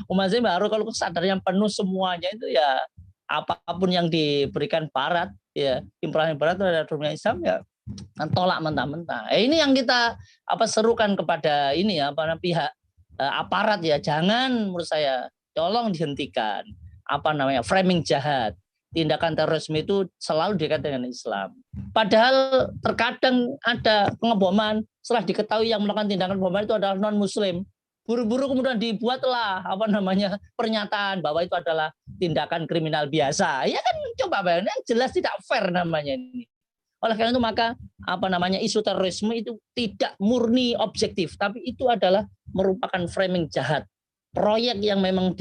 Umat Islam baru kalau kesadaran yang penuh semuanya itu ya apapun yang diberikan barat ya, imperialis barat terhadap dunia Islam ya kan tolak mentah-mentah. Ini yang kita serukan kepada ini ya pihak aparat ya, jangan menurut saya tolong dihentikan framing jahat. Tindakan terorisme itu selalu dikaitkan dengan Islam. Padahal terkadang ada pengeboman setelah diketahui yang melakukan tindakan pengeboman itu adalah non muslim. Buru-buru kemudian dibuatlah pernyataan bahwa itu adalah tindakan kriminal biasa. Ya kan coba bayangin, jelas tidak fair namanya ini. Oleh karena itu maka isu terorisme itu tidak murni objektif, tapi itu adalah merupakan framing jahat. Proyek yang memang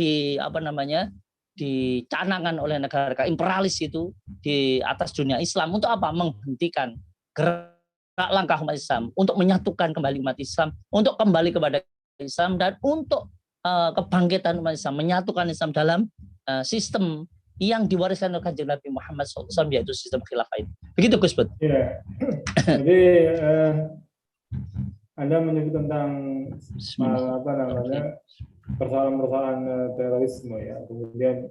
dicanangkan oleh negara imperialis itu di atas dunia Islam untuk apa? Menghentikan gerak langkah umat Islam, untuk menyatukan kembali umat Islam, untuk kembali kepada Islam dan untuk kebangkitan umat Islam, menyatukan Islam dalam sistem yang diwariskan oleh Kanjeng Nabi Muhammad SAW, yaitu sistem khilafah itu. Begitu Gus Bud. Ya. Jadi Anda menyebut tentang persoalan-persoalan terorisme ya, kemudian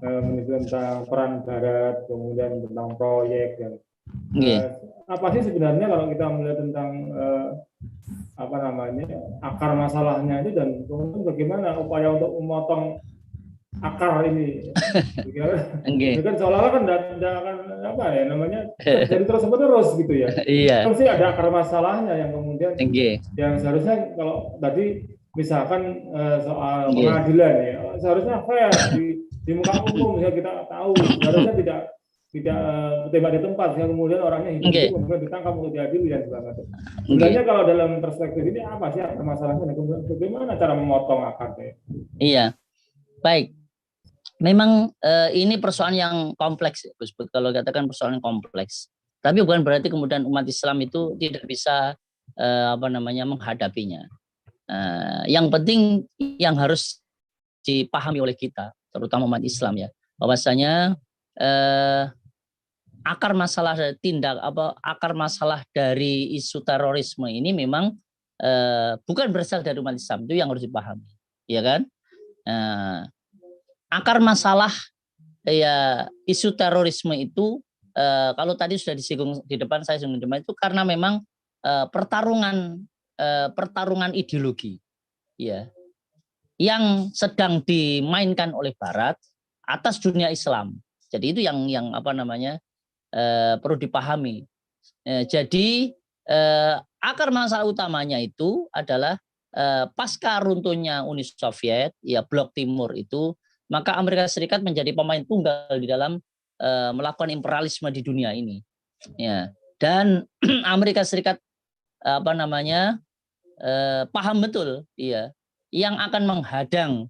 menyebut tentang peran Barat, kemudian tentang proyek dan apa sih sebenarnya kalau kita melihat tentang akar masalahnya itu dan kemudian bagaimana upaya untuk memotong akar ini. Itu kan seolah-olah kan tidak akan jadi terus-menerus gitu ya. Iya. Pasti ada akar masalahnya yang kemudian yang seharusnya kalau tadi misalkan soal pengadilan ya, seharusnya fair di muka umum ya, kita tahu seharusnya tidak tembak di tempat yang kemudian orangnya hidup kemudian ditangkap untuk diadili dan sebagainya. Sebenarnya kalau dalam perspektif ini apa sih akar masalahnya dan bagaimana cara memotong akarnya? Iya. Baik. Memang ini persoalan yang kompleks, Gus Bud. Kalau katakan persoalan yang kompleks, tapi bukan berarti kemudian umat Islam itu tidak bisa menghadapinya. Yang penting yang harus dipahami oleh kita, terutama umat Islam ya, bahwasanya akar masalah dari isu terorisme ini memang bukan berasal dari umat Islam, itu yang harus dipahami, ya kan? Akar masalah ya isu terorisme itu kalau tadi sudah disinggung di depan saya itu karena memang pertarungan ideologi, ya, yang sedang dimainkan oleh Barat atas dunia Islam. Jadi itu yang perlu dipahami. Jadi akar masalah utamanya itu adalah pasca runtuhnya Uni Soviet, ya blok timur itu, maka Amerika Serikat menjadi pemain tunggal di dalam melakukan imperialisme di dunia ini. Ya. Dan Amerika Serikat paham betul, ya, yang akan menghadang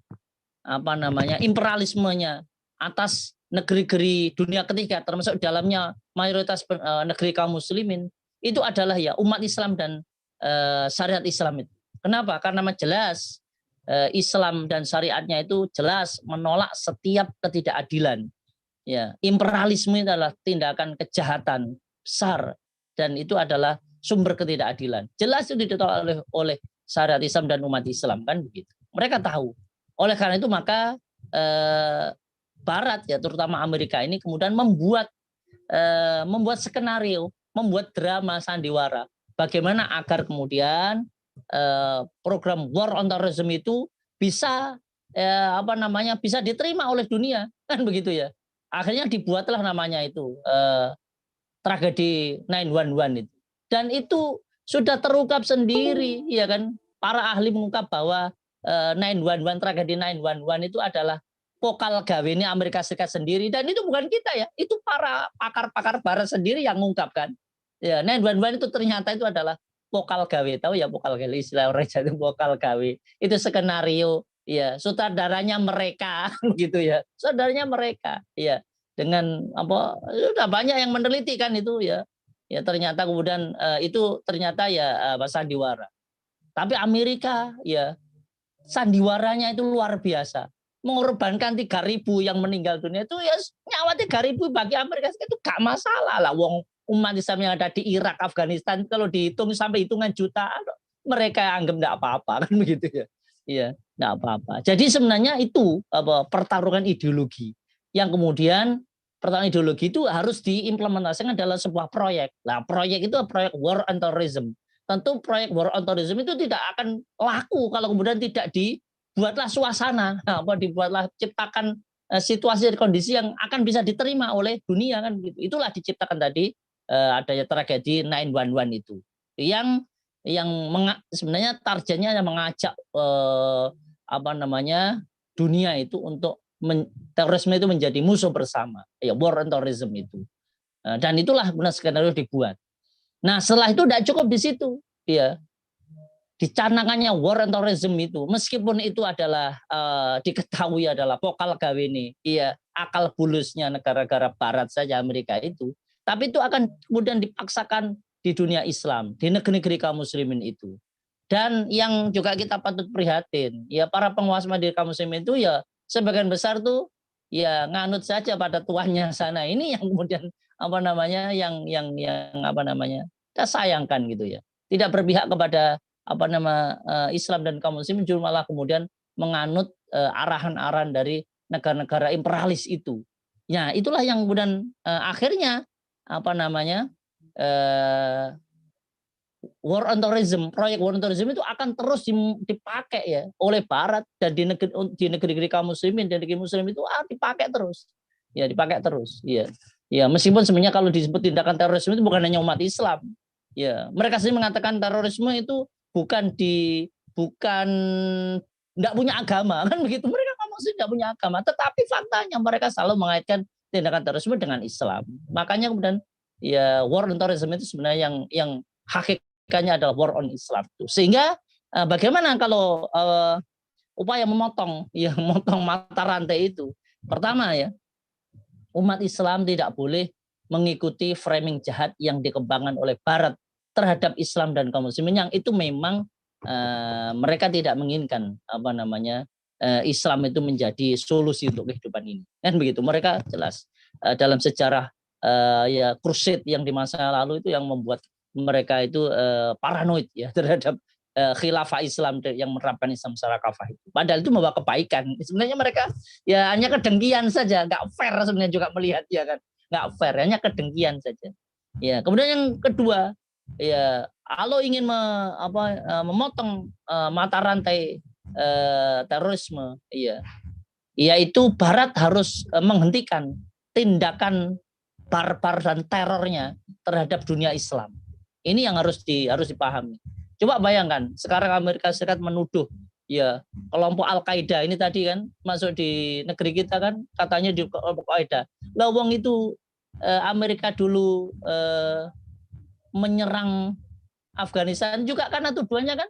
imperialismenya atas negeri-negeri dunia ketiga, termasuk dalamnya mayoritas negeri kaum muslimin, itu adalah ya umat Islam dan syariat Islam itu. Kenapa? Karena jelas Islam dan syariatnya itu jelas menolak setiap ketidakadilan. Ya, imperialisme itu adalah tindakan kejahatan besar dan itu adalah sumber ketidakadilan. Jelas itu ditolak oleh syariat Islam dan umat Islam, kan begitu. Mereka tahu. Oleh karena itu maka Barat ya, terutama Amerika ini kemudian membuat skenario, membuat drama sandiwara. Bagaimana agar kemudian program war on terrorism itu bisa bisa diterima oleh dunia, kan begitu ya. Akhirnya dibuatlah namanya itu tragedi 9/11 itu. Dan itu sudah terungkap sendiri, ya kan. Para ahli mengungkap bahwa 9/11 tragedi 9/11 itu adalah pokal gawe ini Amerika Serikat sendiri, dan itu bukan kita ya, itu para pakar-pakar Barat sendiri yang mengungkapkan. Ya, 9/11 itu ternyata itu adalah pokal gawe, tahu ya pokal gawe, istilah Reja itu pokal gawe. Itu skenario, ya, sutradaranya mereka gitu ya. Saudaranya mereka, ya. Dengan sudah banyak yang meneliti kan itu ya. Ya ternyata kemudian itu ternyata ya sandiwara. Tapi Amerika ya sandiwaranya itu luar biasa. Mengorbankan 3.000 yang meninggal dunia itu ya nyawa 3.000 bagi Amerika itu gak masalah lah. Wong umat Islam yang ada di Irak, Afghanistan kalau dihitung sampai hitungan jutaan, mereka anggap enggak apa-apa kan begitu ya. Iya, enggak apa-apa. Jadi sebenarnya itu pertarungan ideologi yang kemudian pertarungan ideologi itu harus diimplementasikan dalam sebuah proyek. Nah, proyek itu proyek war on terrorism. Tentu proyek war on terrorism itu tidak akan laku kalau kemudian tidak dibuatlah suasana, dibuatlah ciptakan situasi dan kondisi yang akan bisa diterima oleh dunia kan gitu. Itulah diciptakan tadi adanya tragedi 9/11 itu. Yang sebenarnya targetnya yang mengajak dunia itu untuk terorisme itu menjadi musuh bersama, ya war on terrorism itu. Dan itulah benar skenario dibuat. Nah, setelah itu tidak cukup di situ, ya. Dicanangkannya war on terrorism itu, meskipun itu adalah diketahui adalah pokal gawe ini, iya, akal bulusnya negara-negara Barat saja Amerika itu, tapi itu akan kemudian dipaksakan di dunia Islam, di negeri-negeri kaum muslimin itu. Dan yang juga kita patut prihatin, ya para penguasa di kaum muslimin itu ya sebagian besar tuh ya nganut saja pada tuannya sana. Ini yang kemudian kita sayangkan gitu ya. Tidak berpihak kepada Islam dan kaum muslimin, justru malah kemudian menganut arahan-arahan dari negara-negara imperialis itu. Ya, itulah yang kemudian akhirnya war on terrorism, proyek war on terrorism itu akan terus dipakai ya oleh Barat dan di negeri-negeri kaum muslimin dan negeri muslim itu dipakai terus. Ya, dipakai terus. Ya. Ya, meskipun sebenarnya kalau disebut tindakan terorisme itu bukan hanya umat Islam. Ya, mereka sendiri mengatakan terorisme itu bukan enggak punya agama kan begitu. Mereka ngomong sih enggak punya agama, tetapi faktanya mereka selalu mengaitkan tindakan terorisme dengan Islam. Makanya kemudian ya war on terrorism itu sebenarnya yang hakikatnya adalah war on Islam itu. Sehingga bagaimana kalau upaya memotong mata rantai itu? Pertama ya, umat Islam tidak boleh mengikuti framing jahat yang dikembangkan oleh Barat terhadap Islam dan kaum muslimin yang itu memang mereka tidak menginginkan Islam itu menjadi solusi untuk kehidupan ini. Kan begitu. Mereka jelas dalam sejarah ya Crusade yang di masa lalu itu yang membuat mereka itu paranoid ya terhadap khilafah Islam yang menerapkan Islam secara kafah itu. Padahal itu membawa kebaikan. Sebenarnya mereka ya hanya kedengkian saja, nggak fair sebenarnya juga melihat ya kan, nggak fair, hanya kedengkian saja. Ya, kemudian yang kedua, ya kalau ingin memotong mata rantai terorisme, ya, yaitu Barat harus menghentikan tindakan barbar dan terornya terhadap dunia Islam. Ini yang harus dipahami. Coba bayangkan, sekarang Amerika Serikat menuduh ya kelompok Al-Qaeda ini tadi kan masuk di negeri kita kan katanya di kelompok Al-Qaeda. Lah wong itu Amerika dulu menyerang Afghanistan juga karena tuduhannya kan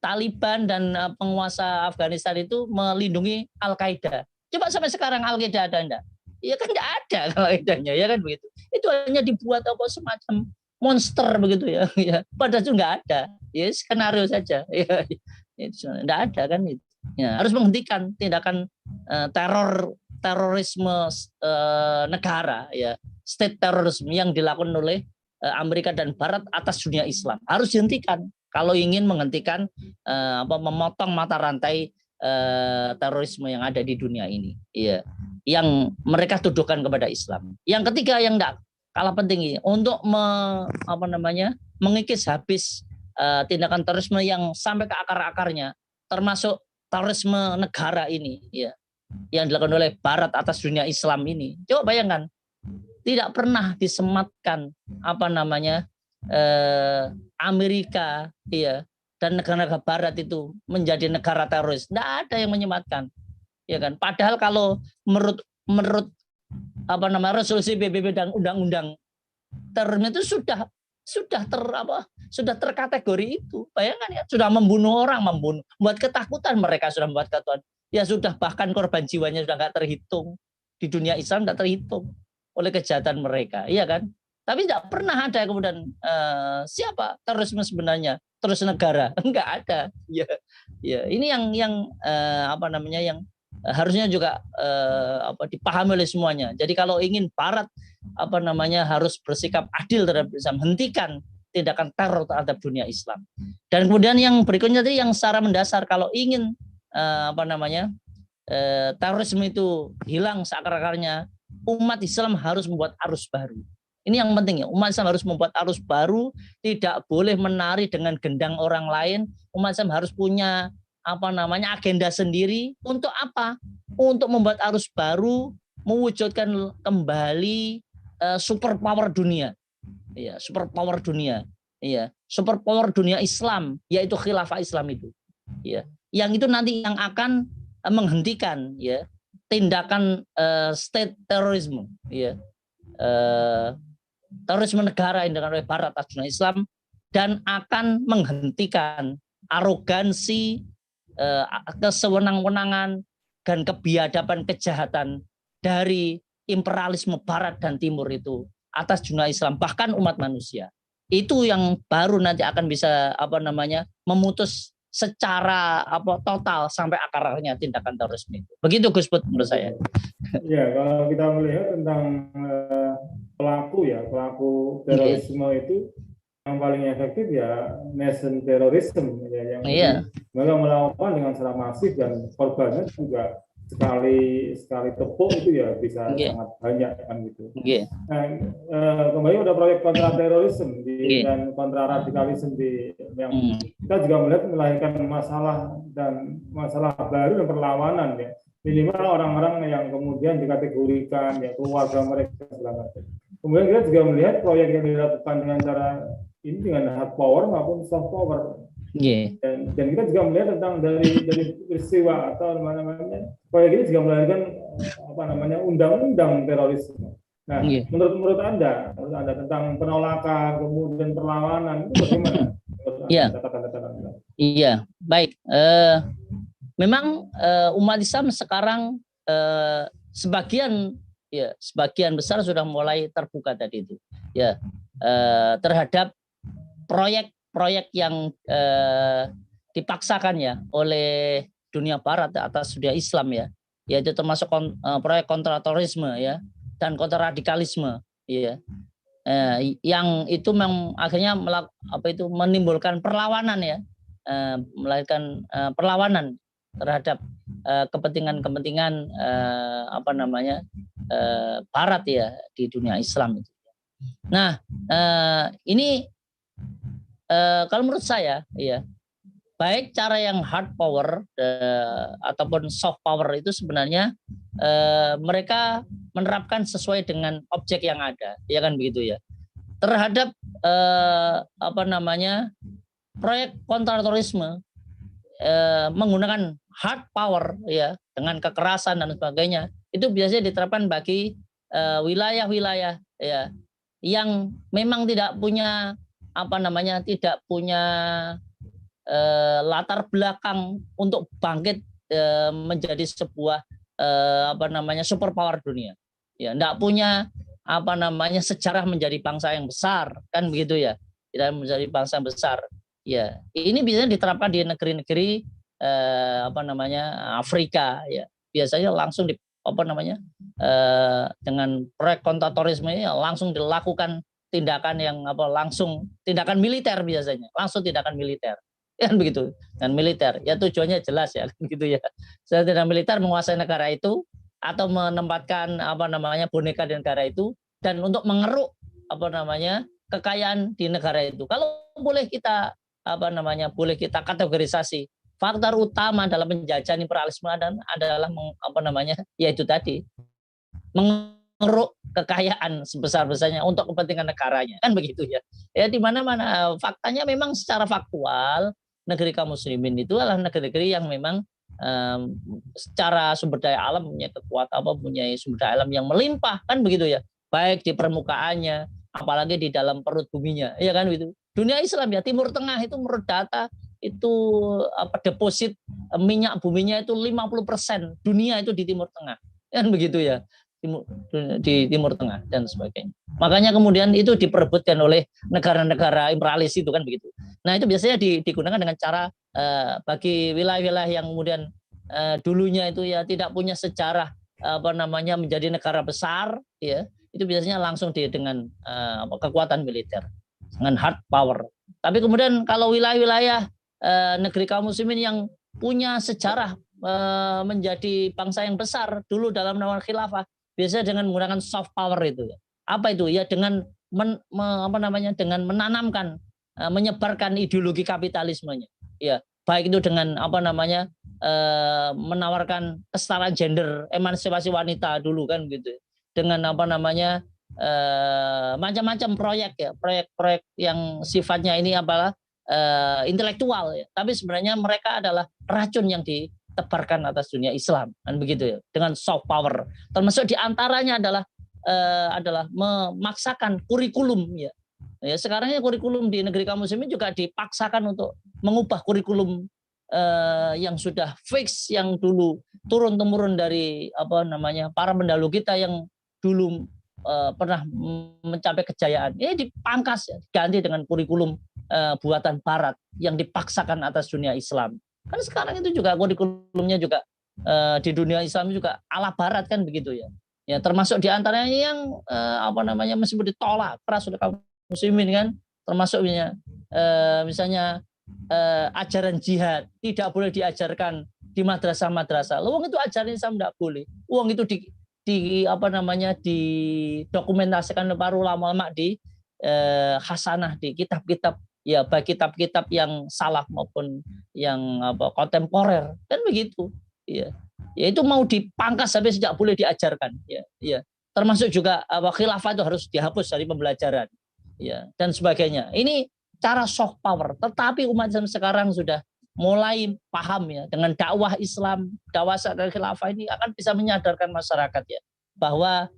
Taliban dan penguasa Afghanistan itu melindungi Al-Qaeda. Coba sampai sekarang Al-Qaeda ada enggak? Ya kan enggak ada Al-Qaedanya, ya kan begitu. Itu hanya dibuat semacam monster begitu ya. Padahal itu enggak ada. Ya skenario saja. Ya, enggak ada kan itu. Ya, harus menghentikan tindakan terorisme negara ya, state terrorism yang dilakukan oleh Amerika dan Barat atas dunia Islam. Harus dihentikan kalau ingin menghentikan memotong mata rantai terorisme yang ada di dunia ini. Ya, yang mereka tuduhkan kepada Islam. Yang ketiga yang enggak kalah penting untuk mengikis habis tindakan terorisme yang sampai ke akar-akarnya, termasuk terorisme negara ini ya yang dilakukan oleh Barat atas dunia Islam ini. Coba bayangkan, tidak pernah disematkan Amerika ya dan negara-negara Barat itu menjadi negara teroris. Tidak ada yang menyematkan, ya kan? Padahal kalau menurut resolusi PBB dan undang-undang terorisme itu sudah terkategori itu. Bayangkan ya, sudah membunuh orang, membuat ketakutan, mereka sudah membuat ketakutan. Ya sudah, bahkan korban jiwanya sudah nggak terhitung. Di dunia Islam nggak terhitung oleh kejahatan mereka, iya kan? Tapi tidak pernah ada kemudian siapa terorisme sebenarnya, terus negara, enggak ada. Ya, ini yang harusnya juga dipahami oleh semuanya. Jadi kalau ingin Barat harus bersikap adil terhadap Islam, hentikan tindakan teror terhadap dunia Islam. Dan kemudian yang berikutnya tadi yang secara mendasar, kalau ingin terorisme itu hilang seakar-akarnya, umat Islam harus membuat arus baru. Ini yang penting ya, umat Islam harus membuat arus baru, tidak boleh menari dengan gendang orang lain. Umat Islam harus punya agenda sendiri. Untuk apa? Untuk membuat arus baru, mewujudkan kembali superpower dunia. Ya, superpower dunia. Ya, superpower dunia Islam, yaitu khilafah Islam itu. Ya, yang itu nanti yang akan menghentikan ya tindakan state terrorisme, ya, terorisme negara yang dilakukan oleh Barat atas dunia Islam, dan akan menghentikan arogansi, kesewenang-wenangan dan kebiadaban kejahatan dari imperialisme Barat dan Timur itu atas dunia Islam, bahkan umat manusia. Itu yang baru nanti akan bisa memutus secara total sampai akarnya tindakan terorisme itu. Begitu Gus Put menurut saya. Ya, kalau kita melihat tentang pelaku terorisme itu yang paling efektif ya nation terrorism ya, yang mereka melakukan dengan secara masif dan korbannya juga sekali tepuk itu ya bisa sangat banyak kan gitu. Nah, kembali pada proyek kontra terorisme dan kontra radikalisme yang kita juga melihat melahirkan masalah baru dan perlawanan ya. Minimal orang-orang yang kemudian dikategorikan ya keluarga mereka segala macam. Kemudian kita juga melihat proyek yang dilakukan dengan cara ini dengan hard power maupun soft power. Dan kita juga melihat tentang dari peristiwa atau proyek ini juga melahirkan undang-undang terorisme. Nah, menurut Anda tentang penolakan kemudian perlawanan itu bagaimana? Iya, baik. Memang umat Islam sekarang sebagian besar sudah mulai terbuka tadi itu. ya terhadap proyek-proyek yang dipaksakan ya oleh dunia barat atas dunia Islam ya, yaitu termasuk proyek kontraterorisme ya dan kontraradikalisme ya, yang itu akhirnya menimbulkan perlawanan ya, melahirkan perlawanan terhadap kepentingan-kepentingan barat ya di dunia Islam itu. Nah, ini kalau menurut saya ya, baik cara yang hard power ataupun soft power itu sebenarnya mereka menerapkan sesuai dengan objek yang ada, ya kan begitu ya. Terhadap proyek kontraterorisme menggunakan hard power ya dengan kekerasan dan sebagainya, itu biasanya diterapkan bagi wilayah-wilayah ya yang memang tidak punya tidak punya latar belakang untuk bangkit menjadi sebuah superpower dunia. Ya, enggak punya sejarah menjadi bangsa yang besar, kan begitu ya. Tidak menjadi bangsa yang besar. Ya, ini biasanya diterapkan di negeri-negeri Afrika ya. Biasanya langsung dengan proyek kontraterorisme ya, langsung dilakukan tindakan yang tindakan militer biasanya, langsung tindakan militer. Ya begitu, dan militer ya tujuannya jelas ya gitu ya. Tindakan militer menguasai negara itu atau menempatkan boneka di negara itu dan untuk mengeruk kekayaan di negara itu. Kalau boleh kita boleh kita kategorisasi, faktor utama dalam penjajahan imperialisme adalah yaitu tadi mengeruk kekayaan sebesar-besarnya untuk kepentingan negaranya, kan begitu ya. Ya di mana-mana faktanya memang secara faktual negeri kaum muslimin itu adalah negeri-negeri yang memang secara sumber daya alam punya kekuatan punya sumber daya alam yang melimpah, kan begitu ya. Baik di permukaannya, apalagi di dalam perut buminya, ya kan begitu. Dunia Islam ya, Timur Tengah itu menurut data itu deposit minyak buminya itu 50% dunia itu di Timur Tengah, kan begitu ya. Di Timur Tengah dan sebagainya. Makanya kemudian itu diperebutkan oleh negara-negara imperialis itu, kan begitu. Nah itu biasanya digunakan dengan cara bagi wilayah-wilayah yang kemudian dulunya itu ya tidak punya sejarah menjadi negara besar ya, itu biasanya langsung dengan kekuatan militer, dengan hard power. Tapi kemudian kalau wilayah-wilayah negeri kaum muslimin yang punya sejarah menjadi bangsa yang besar dulu dalam naungan khilafah, biasanya dengan menggunakan soft power itu. Apa itu? Ya dengan dengan menanamkan, menyebarkan ideologi kapitalismenya. Ya, baik itu dengan menawarkan kesetaraan gender, emansipasi wanita dulu, kan gitu. Dengan macam-macam proyek ya, proyek-proyek yang sifatnya ini intelektual ya. Tapi sebenarnya mereka adalah racun yang ditebarkan atas dunia Islam, kan begitu ya, dengan soft power. Termasuk diantaranya adalah memaksakan kurikulum ya. Ya sekarang ini kurikulum di negeri kaum muslimin juga dipaksakan untuk mengubah kurikulum yang sudah fix, yang dulu turun temurun dari para pendahulu kita yang dulu pernah mencapai kejayaan. Ini dipangkas ya, diganti dengan kurikulum buatan Barat yang dipaksakan atas dunia Islam. Kan sekarang itu juga kurikulumnya juga di dunia Islam juga ala Barat, kan begitu ya. Ya termasuk diantaranya yang meskipun ditolak keras oleh kaum muslimin, kan, termasuk misalnya ajaran jihad tidak boleh diajarkan di madrasah-madrasah. Uang itu ajaran Islam tidak boleh. Uang itu didokumentasikan oleh para ulama di hasanah, di kitab-kitab ya, baik kitab-kitab yang salaf maupun yang kontemporer, kan begitu ya. Ya itu mau dipangkas sampai sejak boleh diajarkan ya. Termasuk juga khilafah itu harus dihapus dari pembelajaran ya dan sebagainya. Ini cara soft power, tetapi umat Islam sekarang sudah mulai paham ya, dengan dakwah Islam, dakwah dari khilafah ini akan bisa menyadarkan masyarakat ya bahwa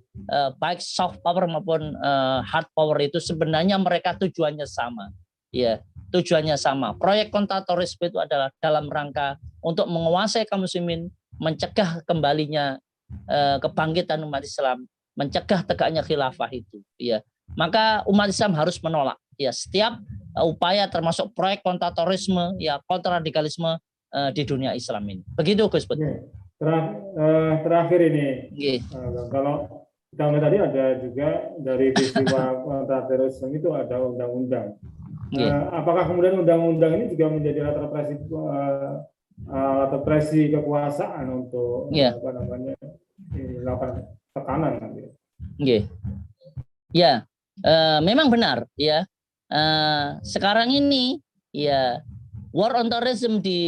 baik soft power maupun hard power itu sebenarnya mereka tujuannya sama. Ya, tujuannya sama. Proyek kontraterorisme itu adalah dalam rangka untuk menguasai kaum muslimin, mencegah kembalinya kebangkitan umat Islam, mencegah tegaknya khilafah itu. Ya, maka umat Islam harus menolak ya setiap upaya termasuk proyek kontraterorisme ya kontraradikalisme di dunia Islam ini. Begitu Gus Bud. Terakhir ini, kalau kita melihat tadi ada juga dari peristiwa kontraterorisme itu ada undang-undang. Apakah kemudian undang-undang ini juga menjadi alat represi kekuasaan untuk melakukan tekanan? Ya, memang benar ya. Sekarang ini ya war on terrorism di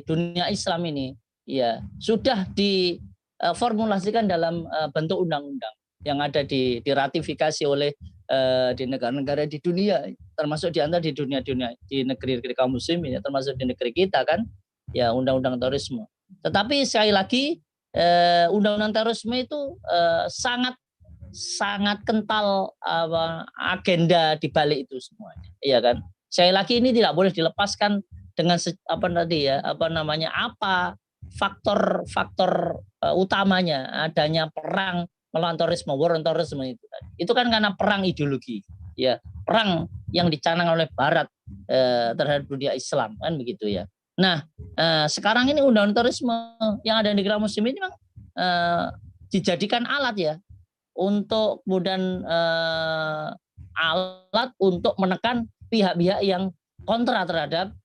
dunia Islam ini ya sudah diformulasikan dalam bentuk undang-undang yang ada diratifikasi oleh di negara-negara di dunia, termasuk di antara di negeri-negeri kaum muslimin ya, termasuk di negeri kita kan ya undang-undang terorisme. Tetapi sekali lagi undang-undang terorisme itu sangat kental agenda di balik itu semuanya, ya kan. Sekali lagi ini tidak boleh dilepaskan dengan faktor utamanya adanya perang melawan terorisme, war on terorisme itu. Itu kan karena perang ideologi, ya perang yang dicanang oleh Barat terhadap dunia Islam kan begitu ya. Nah sekarang ini undang-undang terorisme yang ada di negara muslim ini memang dijadikan alat ya untuk kemudian alat untuk menekan pihak-pihak yang kontra terhadap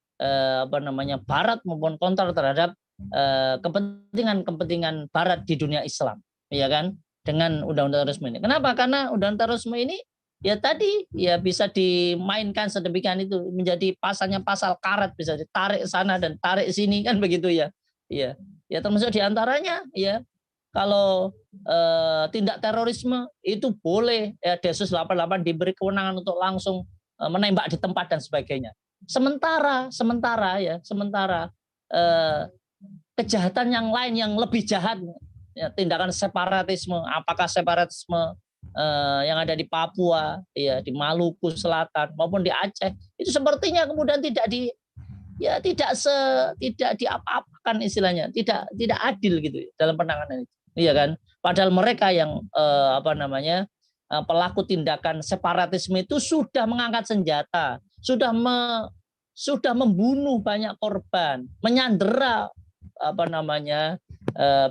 Barat maupun kontra terhadap kepentingan Barat di dunia Islam, ya kan, dengan undang-undang terorisme ini. Kenapa? Karena undang-undang terorisme ini ya tadi ya bisa dimainkan sedemikian itu menjadi pasalnya pasal karet, bisa ditarik sana dan tarik sini kan begitu ya. Ya termasuk diantaranya ya kalau tindak terorisme itu boleh ya Densus 88 diberi kewenangan untuk langsung menembak di tempat dan sebagainya. Sementara kejahatan yang lain yang lebih jahat ya, tindakan separatisme, apakah separatisme yang ada di Papua, ya di Maluku Selatan maupun di Aceh, itu sepertinya kemudian tidak diapa-apakan istilahnya, tidak adil gitu dalam penanganan itu, iya kan? Padahal mereka yang pelaku tindakan separatisme itu sudah mengangkat senjata, sudah membunuh banyak korban, menyandera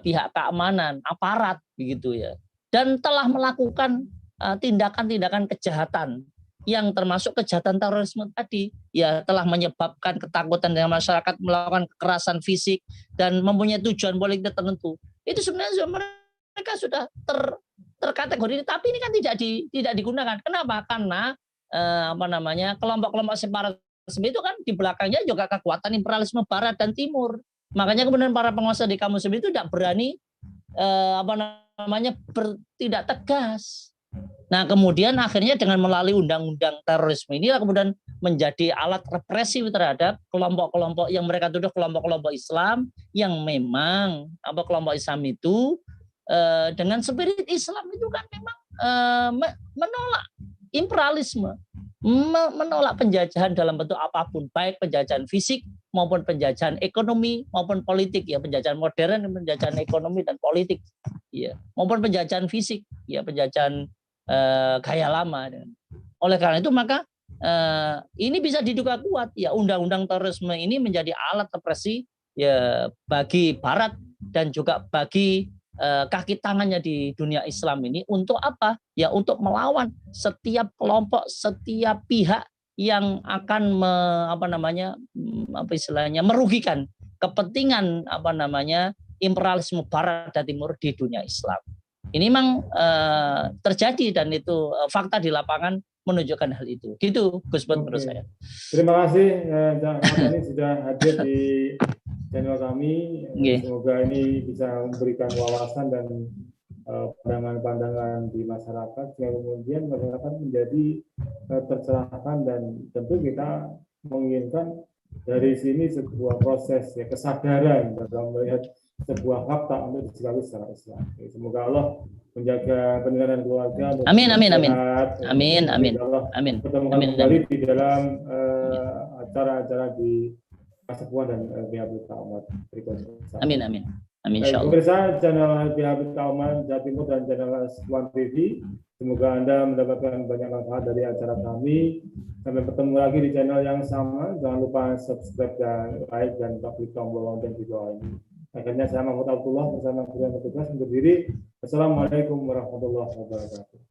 pihak keamanan, aparat begitu ya, dan telah melakukan tindakan-tindakan kejahatan yang termasuk kejahatan terorisme tadi ya, telah menyebabkan ketakutan dengan masyarakat, melakukan kekerasan fisik dan mempunyai tujuan politik tertentu. Itu sebenarnya mereka sudah terkategori, tapi ini kan tidak digunakan. Kenapa? Karena kelompok-kelompok separatisme itu kan di belakangnya juga kekuatan imperialisme Barat dan Timur. Makanya kemudian para penguasa di kaum muslim itu tidak berani bertindak tegas. Nah kemudian akhirnya dengan melalui undang-undang terorisme ini kemudian menjadi alat represif terhadap kelompok-kelompok yang mereka tuduh kelompok-kelompok Islam yang memang kelompok Islam itu dengan spirit Islam itu kan memang menolak imperialisme, menolak penjajahan dalam bentuk apapun, baik penjajahan fisik maupun penjajahan ekonomi maupun politik ya, penjajahan modern, penjajahan ekonomi dan politik ya, maupun penjajahan fisik ya, penjajahan gaya lama. Oleh karena itu maka ini bisa diduga kuat ya, undang-undang terorisme ini menjadi alat represi ya bagi Barat dan juga bagi kaki tangannya di dunia Islam ini untuk apa? Ya untuk melawan setiap kelompok, setiap pihak yang akan merugikan kepentingan imperialisme Barat dan Timur di dunia Islam. Ini memang terjadi dan itu fakta di lapangan menunjukkan hal itu. Gitu Gus Bud menurut saya. Terima kasih ini sudah hadir di channel kami. Semoga ini bisa memberikan wawasan dan pandangan-pandangan di masyarakat sehingga kemudian masyarakat menjadi tercerahkan, dan tentu kita menginginkan dari sini sebuah proses ya, kesadaran dalam melihat sebuah fakta untuk disikapi secara Islam. Semoga Allah menjaga pendengar dan keluarga. Amin. Bertemu kembali di dalam acara-acara di Kasepuan dan Biabita Umat berikutnya. Amin. Amin Baik, insyaallah. pemirsa channel Habib Tauman Jawa Timur dan channel One TV. Semoga Anda mendapatkan banyak manfaat dari acara kami. Sampai bertemu lagi di channel yang sama. Jangan lupa subscribe dan like dan klik tombol lonceng di bawah ini. Akhirnya saya Mahmud Abdullah bersama kru yang bertugas undur diri. Assalamualaikum warahmatullahi wabarakatuh.